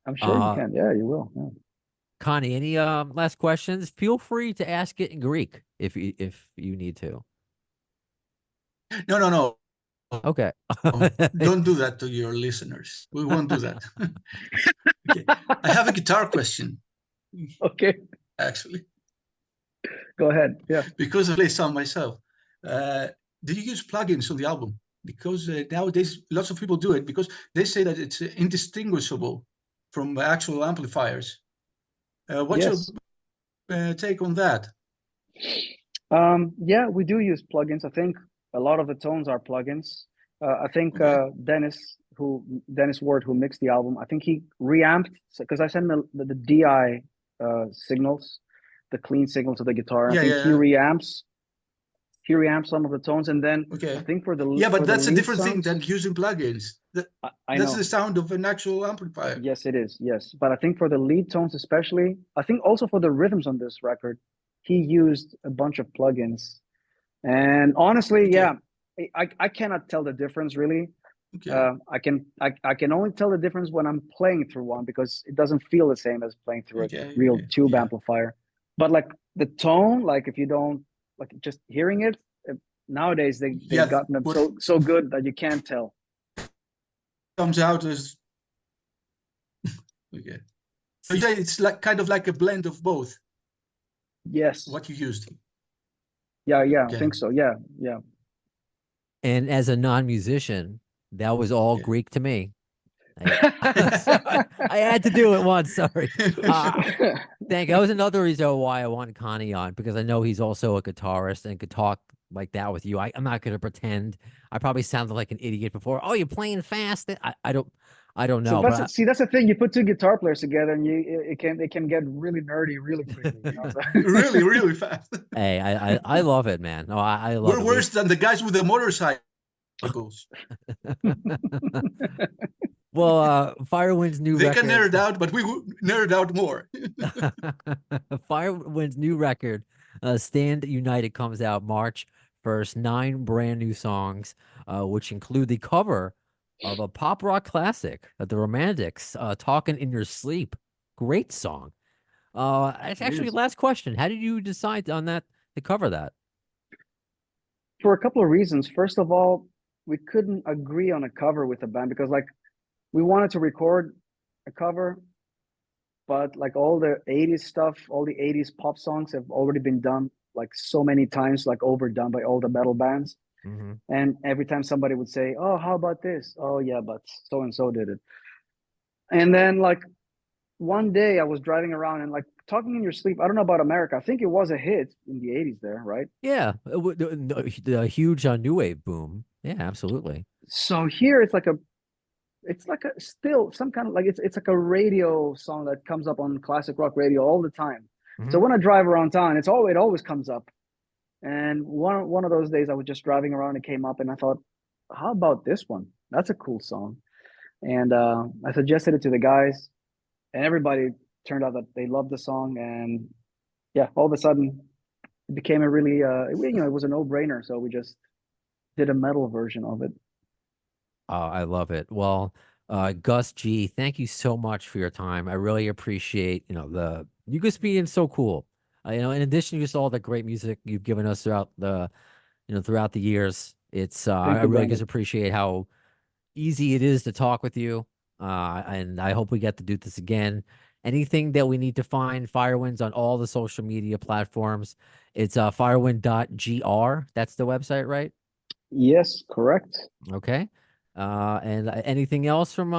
I'm sure you can. Yeah, you will. Yeah. Connie, any last questions? Feel free to ask it in Greek if you need to. No. Okay. Don't do that to your listeners. We won't do that. Okay. I have a guitar question, Okay, actually, go ahead. Yeah. because I play some myself. Did you use plugins on the album? Because nowadays lots of people do it because they say that it's indistinguishable from actual amplifiers. What's Yes. your take on that? Yeah, we do use plugins. I think a lot of the tones are plugins. I think Okay. Dennis Ward, who mixed the album, I think he reamped, because I sent him the DI signals, the clean signal to the guitar. I think he reamps some of the tones, and then Okay. I think for the but that's a lead different thing sounds, than using plugins. I That's know. the sound of an actual amplifier. Yes, it is. Yes, but I think for the lead tones especially, I think also for the rhythms on this record, he used a bunch of plugins. And honestly, Okay. yeah, I cannot tell the difference really. Okay. I can only tell the difference when I'm playing through one, because it doesn't feel the same as playing through a real tube amplifier. But like the tone, like if you don't like just hearing it, nowadays they've gotten it so good that you can't tell. Comes out as okay. So you say it's like kind of like a blend of both. Yes. What you used. Yeah, Okay. I think so. Yeah. And as a non-musician, that was all Yeah. Greek to me. I had to do it once. Sorry. That was another reason why I wanted Connie on, because I know he's also a guitarist and could talk like that with you. I'm not going to pretend. I probably sounded like an idiot before. Oh, you're playing fast. I don't know. So that's the thing. You put two guitar players together, and it can get really nerdy really quickly. really, really fast. Hey, I love it, man. No, I love We're it. worse than the guys with the motorcycles. Well, Firewind's new they record. can nerd out, but we nerd out more. Firewind's new record, Stand United, comes out March 1st. 9 brand new songs, which include the cover of a pop rock classic, The Romantics, Talking in Your Sleep. Great song. Actually, last question. How did you decide on that to cover that? For a couple of reasons. First of all, we couldn't agree on a cover with the band, because like we wanted to record a cover, but like all the 80s stuff, all the 80s pop songs have already been done like so many times, like overdone by all the metal bands. Mm-hmm. And every time somebody would say, oh, how about this? Oh yeah, but so and so did it. And then like one day I was driving around and like Talking in Your Sleep. I don't know about America. I think it was a hit in the 80s there, right? Yeah, the huge new wave boom. Yeah, absolutely. So here it's like a still some kind of like it's like a radio song that comes up on classic rock radio all the time. So Mhm. when I drive around town, it always comes up. And one of those days I was just driving around and came up and I thought, how about this one? That's a cool song. And I suggested it to the guys, and everybody turned out that they loved the song. And yeah, all of a sudden it became a really it was a no-brainer. So we just did a metal version of it. I love it. Well, Gus G, thank you so much for your time. I really appreciate, you just being so cool. In addition to just all the great music you've given us throughout the years, I Thank you, really just Brandon. appreciate how easy it is to talk with you. And I hope we get to do this again. Anything that we need to find, Firewinds on all the social media platforms. It's firewind.gr. That's the website, right? Yes, correct. Okay. And anything else from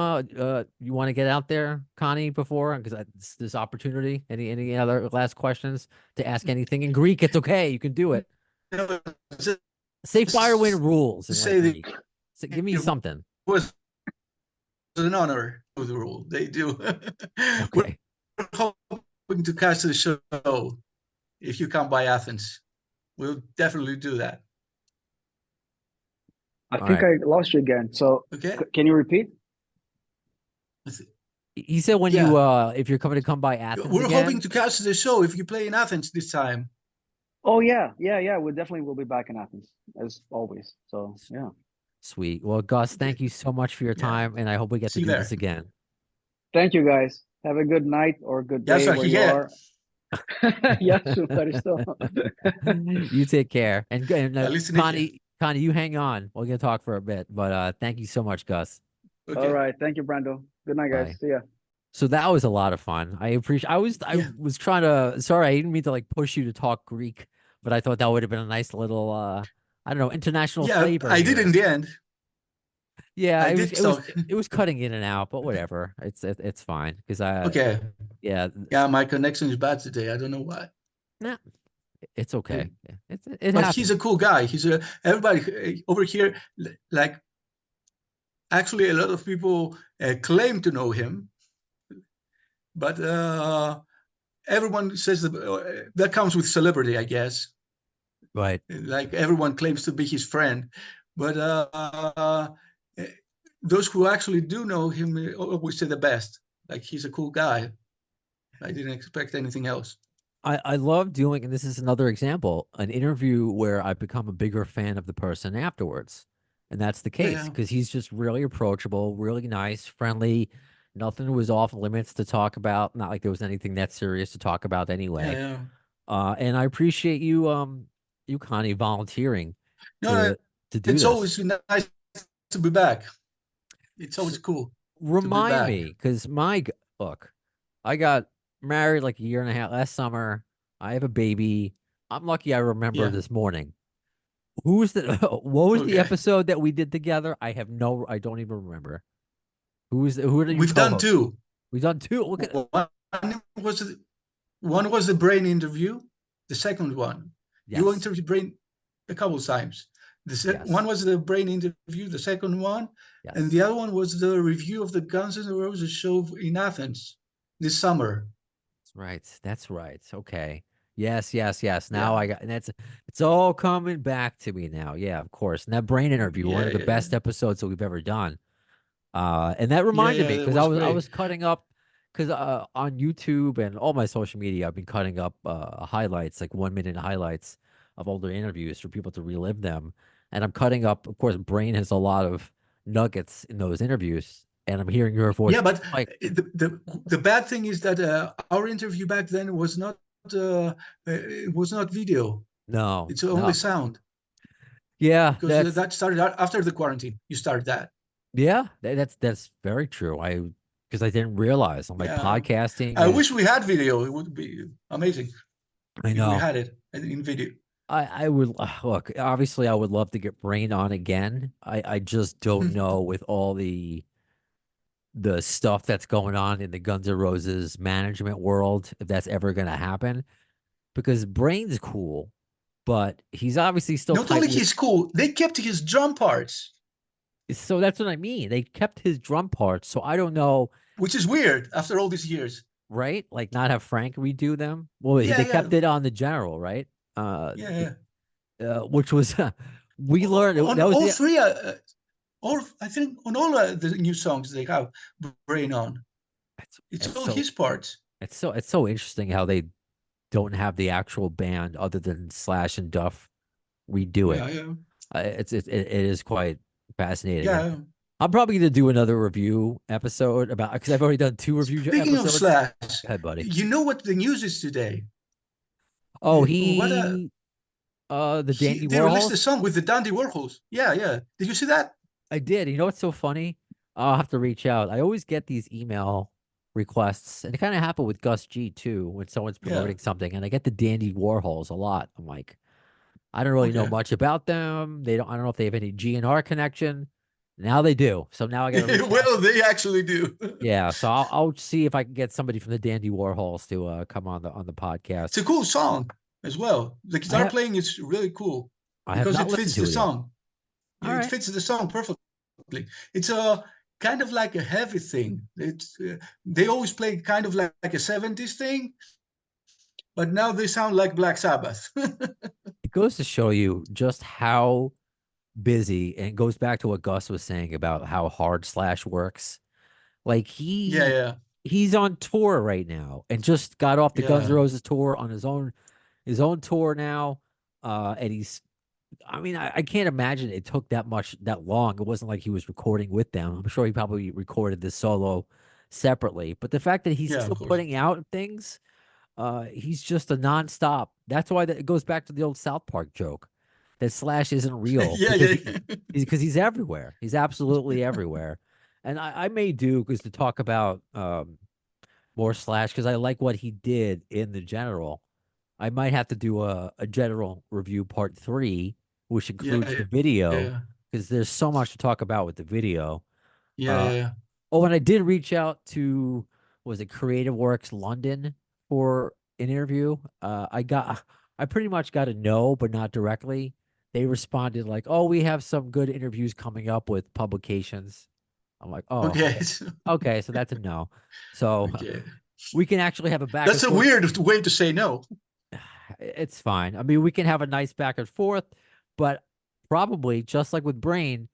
you want to get out there, Connie, before because this opportunity? Any other last questions to ask anything in Greek? It's okay. You can do it. No, just Say Firewind rules to in like say that Greek. So give me it something. was an honor to the rule. They do. We're Okay. hoping to catch the show if you come by Athens. We'll definitely do that. I All think right. I lost you again. So Okay. can you repeat? He said when you Yeah. if you're coming to come by Athens We're hoping again. to catch the show if you play in Athens this time. Oh yeah, yeah, yeah. We definitely will be back in Athens as always. So yeah. Sweet. Well, Gus, Okay. thank you so much for your Yeah. time, and I hope we get to See you do there. this again. Thank you guys. Have a good night or good Γεια day σου, where you αρχηγέ. are. Yes, ευχαριστώ. You take care. And Καλή συνέχεια. Connie, you hang on. We're gonna talk for a bit, but thank you so much, Gus. All Okay. right. Thank you, Brando. Good night, guys. Bye. See ya. So that was a lot of fun. I appreciate. I Yeah. was trying to. Sorry, I didn't mean to like push you to talk Greek, but I thought that would have been a nice little I don't know, international Yeah, flavor I did here. in the end. Yeah, I it was did it was so. it was cutting in and out, but whatever. It's fine because Okay. yeah, Yeah, my connection is bad today. I don't know why. nah, it's okay. It But he's happens. a cool guy. Everybody over here, like actually a lot of people claim to know him, but everyone says that comes with celebrity, I guess. Right. Like everyone claims to be his friend, but those who actually do know him always say the best. Like he's a cool guy. I didn't expect anything else. I love doing, and this is another example, an interview where I become a bigger fan of the person afterwards. And that's the case Yeah, because he's just really approachable, really nice, friendly. Nothing was off limits to talk about. Not like there was anything that serious to talk about yeah, anyway. yeah. And I appreciate you Connie volunteering No, no, to do it's this. always nice to be back. It's S always cool to be Remind back. me, because look, I got married like a year and a half last summer. I have a baby. I'm lucky I remember Yeah. this morning. Who's the what was the Okay. episode that we did together? I don't even remember. Who are you We've done co-host? two. We've done two. Look at Was one was the brain interview. The second one, you yes, interviewed brain a couple of times. One yes, was the brain interview. The second one, and yes. the other one was the review of the Guns N' Roses show in Athens this summer. That's right. That's right. Okay. Yes, yes, yes. Now Yeah, I got, and it's all coming back to me now. Yeah, of course. And that brain interview, one yeah, of the yeah, best episodes that we've ever done. And that yeah, reminded me yeah. That because was I great. was cutting up because on YouTube and all my social media, I've been cutting up highlights, like 1 minute highlights of older interviews for people to relive them. And I'm cutting up, of course, Brain has a lot of nuggets in those interviews, and I'm hearing your voice Yeah, too, but like, the bad thing is that our interview back then was not it was not video. no, It's only no. sound Yeah, because that started after the quarantine. You started that. that's very true. Because I didn't realize I'm like Yeah. podcasting I is wish we had video. It would be amazing I if we know. had it in video. I would look, obviously I would love to get Brain on again. I just don't know with all the the stuff that's going on in the Guns N' Roses management world, if that's ever going to happen, because Brain's cool, but he's obviously still Not tight only with. he's cool, they kept his drum parts, So that's what I mean. They kept his drum parts, so I don't know, which is weird after all these years. right? Like not have Frank redo them. Well, Yeah, they yeah, kept it on the General, right? yeah, Which was we learned on that was all the. three, or I think on all the new songs they have Brain on. It's, It's it's all so his parts. it's so interesting how they don't have the actual band other than Slash and Duff redo Yeah, it. yeah, It is quite fascinating, and yeah. I'm probably gonna do another review episode about because I've already done 2 review Speaking of episodes. Slash, Go ahead, buddy. you know what the news is today? Oh, What the Dandy they released a Warhols. song with the Dandy Warhols. Yeah, yeah. Did you see that? I did. You know what's so funny? I'll have to reach out. I always get these email requests, and it kind of happened with Gus G too when someone's Yeah. promoting something, and I get the Dandy Warhols a lot. I'm like, I don't really know Okay. much about them. They don't. I don't know if they have any GNR connection. Now they do. So now I got to reach out. Well, they actually do. Yeah. So I'll see if I can get somebody from the Dandy Warhols to come on the podcast. It's a cool song as well. The guitar have- playing is really cool I have because not it listened fits to the it yet. song. All It right. fits the song perfectly. It's a kind of like a heavy thing. It's they always play kind of like a 70s thing, but now they sound like Black Sabbath. It goes to show you just how busy, and it goes back to what Gus was saying about how hard Slash works. Like Yeah, yeah, he's on tour right now and just got off the Guns N' yeah. Roses tour on his own tour now. And he's I mean, I can't imagine it took that long. It wasn't like he was recording with them. I'm sure he probably recorded this solo separately. But the fact that he's Yeah, still of course. putting out things, he's just a nonstop. That's why it goes back to the old South Park joke that Slash isn't real Yeah, because yeah. he's everywhere. He's absolutely everywhere. And I may do because to talk about more Slash because I like what he did in the general. I might have to do a general review part 3, which includes Yeah, the video yeah, because there's so much to talk about with the video. yeah, Uh, yeah. oh, and I did reach out to was it Creative Works London for an interview. I pretty much got a no, but not directly. They responded like, "Oh, we have some good interviews coming up with publications." I'm like, "Oh, Okay. okay, so that's a no." So Okay. we can actually have a back That's and a forth. weird way to say no. It's fine. I mean, we can have a nice back and forth, but probably just like with Brain,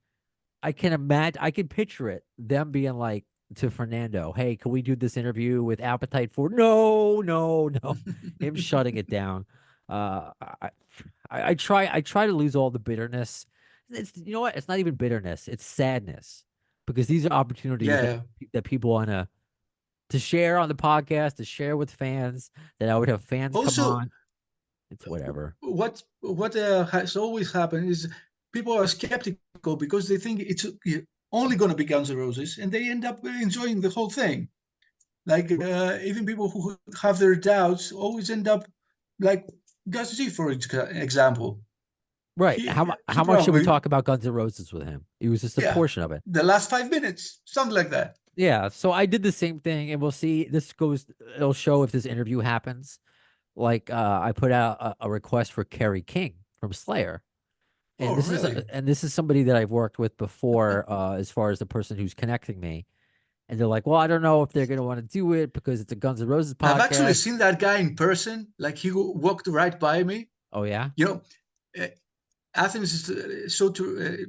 I can imagine, I can picture it, them being like to Fernando, "Hey, can we do this interview with Appetite for?" No, no, no. Him shutting it down. Uh, I, I try to lose all the bitterness. It's you know what? It's not even bitterness. It's sadness because these are opportunities Yeah. that people want to share on the podcast, to share with fans. That I would have fans come Also, on. It's whatever. what has always happened is people are skeptical because they think it's only going to be Guns N' Roses, and they end up enjoying the whole thing. Like even people who have their doubts always end up like Gus G, for example. Right. He How much should we talk about Guns N' Roses with him? It was just a yeah, portion of it. the last 5 minutes, something like that. Yeah. So I did the same thing, and we'll see. It'll show if this interview happens. Like I put out a request for Kerry King from Slayer. And Oh, really? this is somebody that I've worked with before, as far as the person who's connecting me. And they're like, "Well, I don't know if they're gonna want to do it because it's a Guns N' Roses I've actually podcast." seen that guy in person. Like he walked right by me. Oh yeah. You know, uh, Athens is so to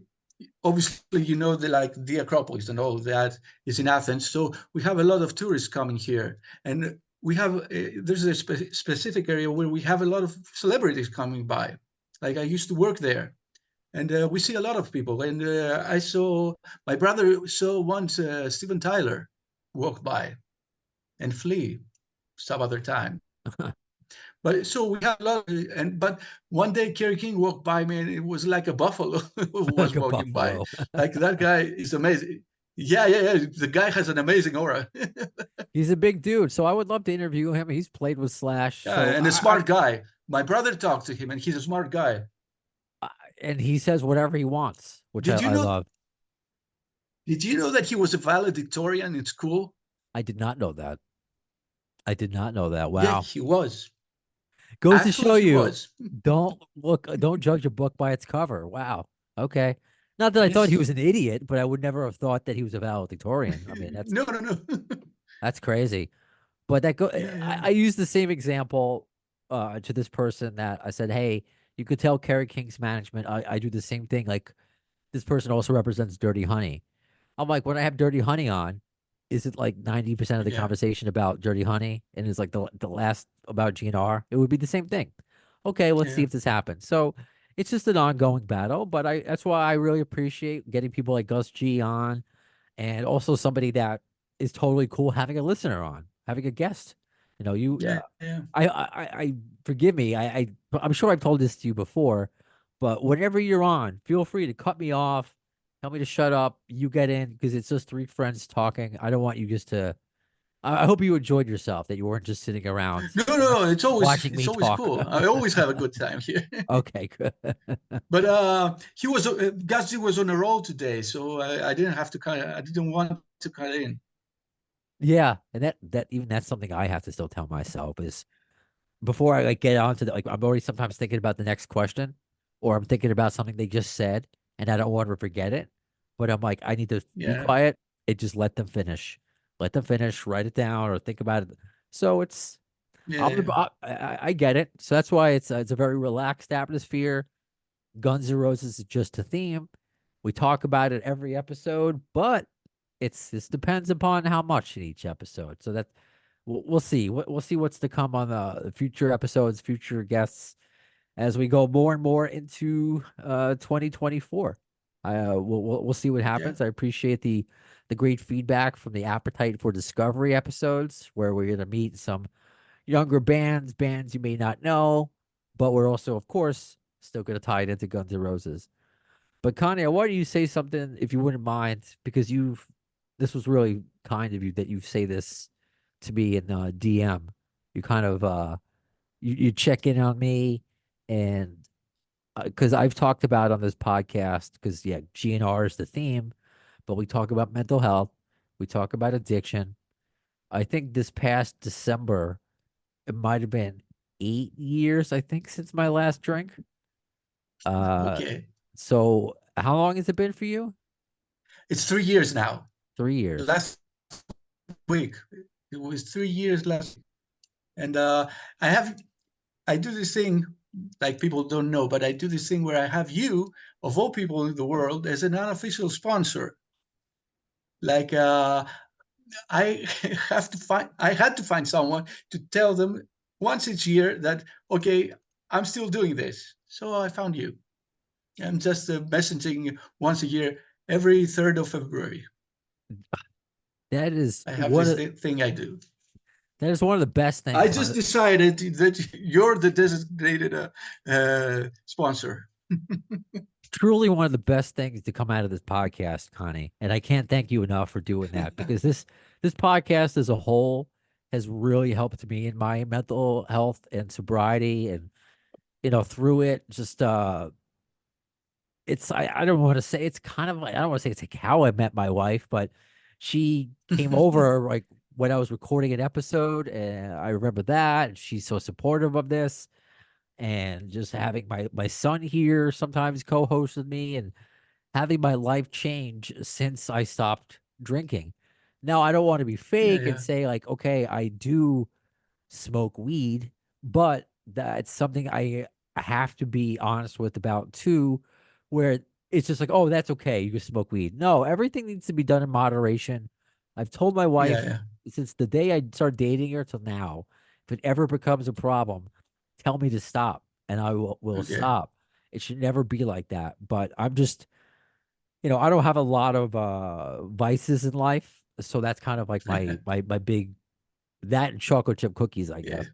obviously the Acropolis and all of that is in Athens. So we have a lot of tourists coming here, and we have there's a specific area where we have a lot of celebrities coming by. Like I used to work there, and we see a lot of people. And I saw my brother saw once Steven Tyler walk by and flee some other time. But so we have a lot, but one day Kerry King walked by me, and it was like a buffalo who was Like a walking by. buffalo. Like that guy is amazing. Yeah, yeah, yeah. The guy has an amazing aura. He's a big dude, so I would love to interview him. He's played with Slash, Yeah, so and a smart guy. My brother talked to him, and he's a smart guy. and he says whatever he wants, which Did you I know? love. Did you know that he was a valedictorian in school? I did not know that. I did not know that. Yeah, Wow. he was. Goes to show Actually, he you, was. don't judge a book by its cover. Wow. Okay. Not that I thought he Yes. was an idiot, but I would never have thought that he was a valedictorian. I mean, No, no, no. that's crazy. But Yeah, yeah, I use the same example to this person that I said, hey, you could tell Kerry King's management. I do the same thing. Like this person also represents Dirty Honey. I'm like, when I have Dirty Honey on, is it like 90% of the yeah, conversation about Dirty Honey and is like the last about GNR? It would be the same thing. Okay, let's see yeah, if this happens. So it's just an ongoing battle, but that's why I really appreciate getting people like Gus G on and also somebody that is totally cool having a listener on, having a guest. You know, yeah, yeah. I forgive me. I'm sure I've told this to you before, but whenever you're on, feel free to cut me off, tell me to shut up. You get in because it's just three friends talking. I don't want you just to. I hope you enjoyed yourself. That you weren't just sitting around No, no, watching it's me always talk. cool. I always have a good time here. Okay, good. But he was Gazzy was on a roll today, so I didn't have to cut. I didn't want to cut in. Yeah, and that's something I have to still tell myself is before I like get on to like I'm already sometimes thinking about the next question or I'm thinking about something they just said and I don't want to forget it. But I'm like, I need to be Yeah, quiet and just let them finish. Let them finish, write it down or think about it. So it's yeah, yeah, I get it. So that's why it's a very relaxed atmosphere. Guns N' Roses is just a theme. We talk about it every episode, but this depends upon how much in each episode. So that we'll see. We'll see what's to come on the future episodes, future guests as we go more and more into 2024. We'll see what yeah, happens. I appreciate the great feedback from the Appetite for Discovery episodes where we're gonna meet some younger bands you may not know, but we're also, of course, still gonna tie it into Guns N' Roses. But Connie, why don't you say something if you wouldn't mind? Because this was really kind of you that you say this to me in DM. You kind of you check in on me, and because I've talked about on this podcast, because yeah, GNR is the theme, but we talk about mental health, we talk about addiction. I think this past December, it might have been 8 years, I think, since my last drink. Uh, okay. so how long has it been for you? It's 3 years now. 3 years. Last week, it was 3 years last. And I have I do this thing like people don't know, but I do this thing where I have you, of all people in the world, as an unofficial sponsor. Like I I had to find someone to tell them once each year that okay, I'm still doing this. So I found you. I'm just messaging once a year, every 3rd of February. That is I have one this of thing I do. that is one of the best I things. just decided that you're the designated sponsor. Truly one of the best things to come out of this podcast, Connie. And I can't thank you enough for doing that because this podcast as a whole has really helped me in my mental health and sobriety and through it just it's I don't want to say it's kind of like I don't want to say it's like how I met my wife, but she came over like when I was recording an episode and I remember that and she's so supportive of this and just having my son here sometimes co-host with me and having my life change since I stopped drinking. Now, I don't want to be Yeah, fake and yeah, say like, okay, I do smoke weed, but that's something I have to be honest with about too, where it's just like, oh, that's okay, you can smoke weed. No, everything needs to be done in moderation. I've told my yeah, wife yeah. since the day I started dating her till now, if it ever becomes a problem, tell me to stop and I will Okay. stop. It should never be like that. But I'm just I don't have a lot of vices in life, so that's kind of like my big that and chocolate chip cookies, I Yeah. guess.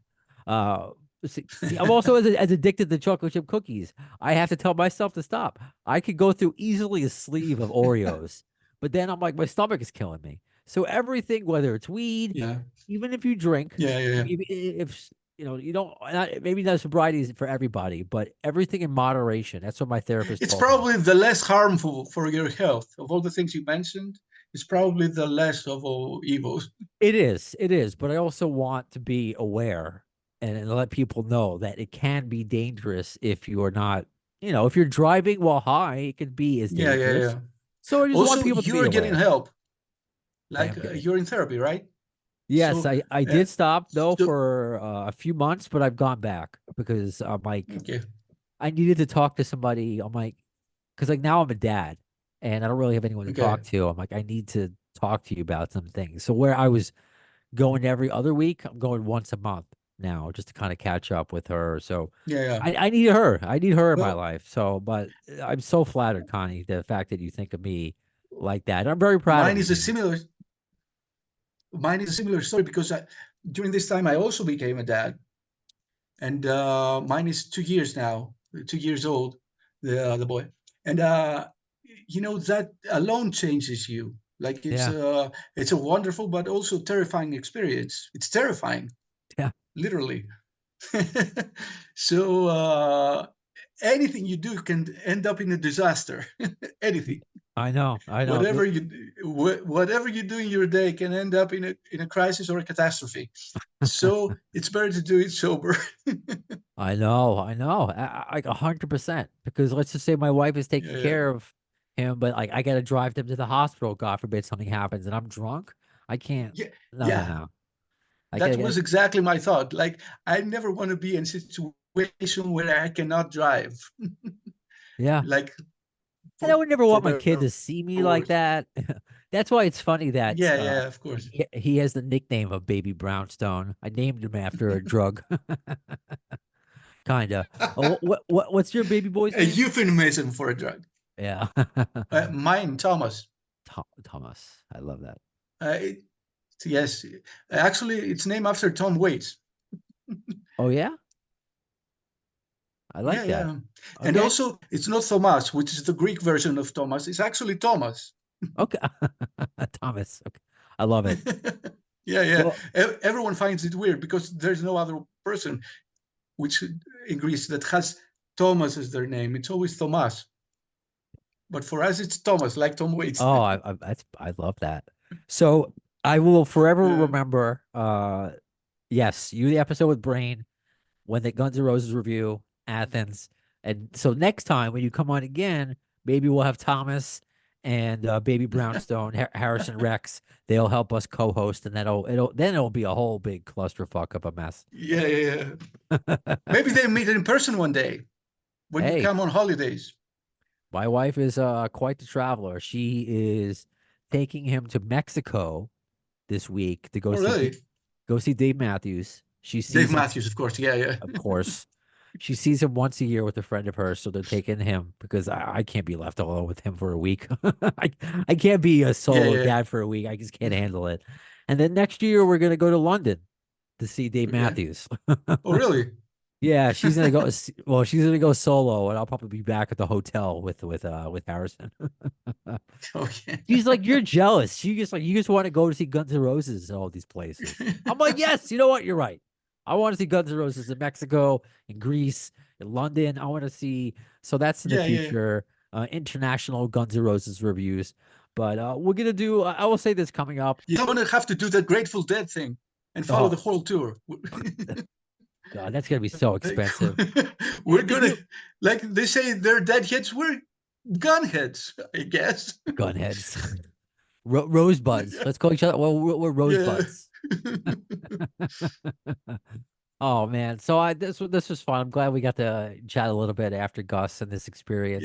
Uh, see, I'm also as addicted to chocolate chip cookies. I have to tell myself to stop. I could go through easily a sleeve of Oreos, but then I'm like, my stomach is killing me. So everything, whether it's weed, Yeah. even if you drink, Yeah. Yeah. Yeah. if you don't, maybe not sobriety is for everybody, but everything in moderation. That's what my therapist It's told me. probably the less harmful for your health of all the things you mentioned. It's probably the less of all evils. It is, but I also want to be aware and let people know that it can be dangerous if you're not, if you're driving while high, it can be as Yeah, yeah, dangerous. yeah. So I just want Also, people to be you're getting aware. help. I Like am getting. you're in therapy, right? Yes, So, I uh, did stop though so for a few months, but I've gone back because I'm like, okay, I needed to talk to somebody. I'm like, because like now I'm a dad and I don't really have anyone to okay, talk to. I'm like, I need to talk to you about some things. So where I was going every other week, I'm going once a month now just to kind of catch up with her. So yeah, yeah. I need her. I need her in my Well, life. So, but I'm so flattered, Connie, the fact that you think of me like that. I'm very proud of mine you, is a man. similar. Mine is a similar story because during this time I also became a dad, and mine is 2 years now, 2 years old, the boy, and that alone changes you. Like Yeah. it's a wonderful but also terrifying experience. It's terrifying, Yeah. literally. So anything you do can end up in a disaster. Anything, I know. I know. whatever you do in your day can end up in a crisis or a catastrophe. So it's better to do it sober. I know. I know. Like 100%. Because let's just say my wife is taking Yeah, yeah, care of him, but like I got to drive them to the hospital. God forbid something happens and I'm drunk. I can't. yeah, No, no, yeah. no. I That gotta was get. exactly my thought. Like I never want to be in a situation where I cannot drive. Yeah. Like And I for would never for want my kid better to see me or like worse. that. That's why it's funny that Yeah, yeah, of course. he has the nickname of Baby Brownstone. I named him after a drug, kinda. What's your baby boy's A name? euphemism for a drug. Yeah, Mine, Thomas. Thomas. I love that. Uh, it, yes, actually, it's named after Tom Waits. Oh yeah, I Yeah, like that. yeah. And Okay, also, it's not Thomas, which is the Greek version of Thomas. It's actually Thomas. okay, Thomas. Okay, I love it. Yeah, yeah. Well, Everyone finds it weird because there's no other person which in Greece that has Thomas as their name. It's always Thomas. But for us, it's Thomas, like Tom Waits. oh, I love that. So I will forever Yeah. remember. Yes, you the episode with Brain. When the Guns N' Roses review Athens. And so next time when you come on again, maybe we'll have Thomas and Baby Brownstone, Harrison Rex. They'll help us co-host, and it'll be a whole big clusterfuck of a mess. Yeah, yeah, yeah. Maybe they meet in person one day when you Hey, come on holidays. my wife is quite the traveler. She is taking him to Mexico this week to Oh, really? go see Dave Matthews. She Dave sees him, Matthews, of course. Yeah, yeah. of course. She sees him once a year with a friend of hers, so they're taking him because I can't be left alone with him for a week. I, I can't be a Yeah, solo yeah. dad for a week. I just can't handle it. And then next year we're gonna go to London to see Dave Okay. Matthews. Oh, really? Yeah, she's gonna go. Well, she's gonna go solo, and I'll probably be back at the hotel with Harrison. Okay. She's like, you're jealous. She just like you just want to go to see Guns N' Roses and all these places. I'm like, yes, you know what? You're right. I want to see Guns N' Roses in Mexico, in Greece, in London. I want to see. So that's in the Yeah, yeah. future. International Guns N' Roses reviews. But we're gonna do. I will say this coming up. You don't want to have to do that Grateful Dead thing and follow the Oh whole tour. God, that's gonna be so Like, expensive. we're Did gonna, you like they say, they're deadheads. We're gunheads, I guess. gunheads? Rosebuds. Let's call each other. Well, we're Yeah. rosebuds. Oh man, so this was fun. I'm glad we got to chat a little bit after Gus and this Yeah, experience.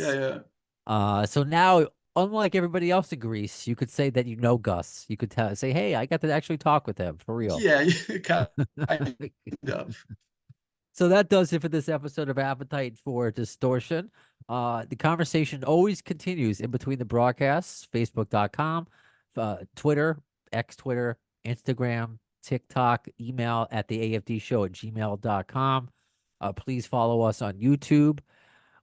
yeah. So now, unlike everybody else in Greece, you could say that you know Gus. You could say, "Hey, I got to actually talk with him for real." Yeah, kind of. So that does it for this episode of Appetite for Distortion. The conversation always continues in between the broadcasts, Facebook.com, Twitter, X Twitter, Instagram, TikTok, email at theafdshow at gmail.com. Please follow us on YouTube.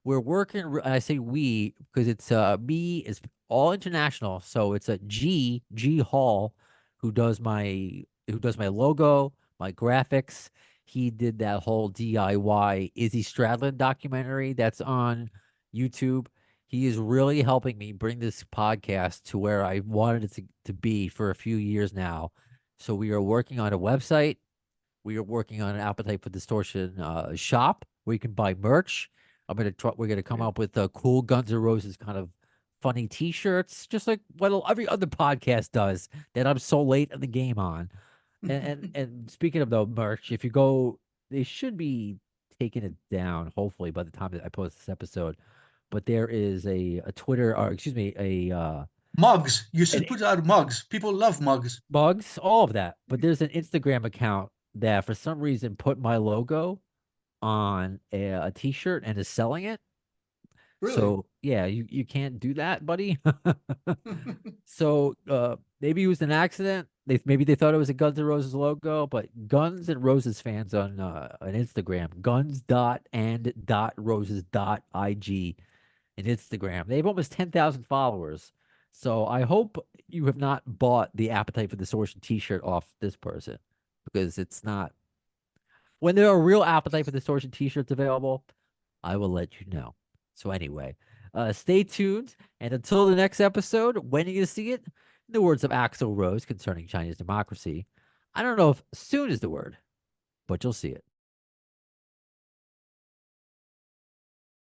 We're working, I say we because it's me is all international. So it's a G Hall who does my logo, my graphics. he did that whole DIY Izzy Stradlin documentary that's on YouTube. He is really helping me bring this podcast to where I wanted it to be for a few years now. So we are working on a website. We are working on an Appetite for Distortion shop where you can buy merch. We're gonna come up with cool Guns N' Roses kind of funny T-shirts, just like what every other podcast does that I'm so late in the game on. And speaking of the merch, if you go, they should be taking it down. Hopefully by the time that I post this episode, but there is a Twitter, or excuse me, a Mugs. You should put out mugs. People love mugs. mugs, all of that. But there's an Instagram account that for some reason put my logo on a T-shirt and is selling it. Really? So yeah, you can't do that, buddy. So maybe it was an accident. Maybe they thought it was a Guns N' Roses logo, but Guns N' Roses fans on Instagram, guns.and.roses.ig and Instagram. They have almost 10,000 followers. So I hope you have not bought the Appetite for Distortion T-shirt off this person, because it's not. When there are real Appetite for Distortion T-shirts available, I will let you know. So anyway, stay tuned, and until the next episode, when are you gonna see it? In the words of Axl Rose concerning Chinese democracy, I don't know if soon is the word, but you'll see it.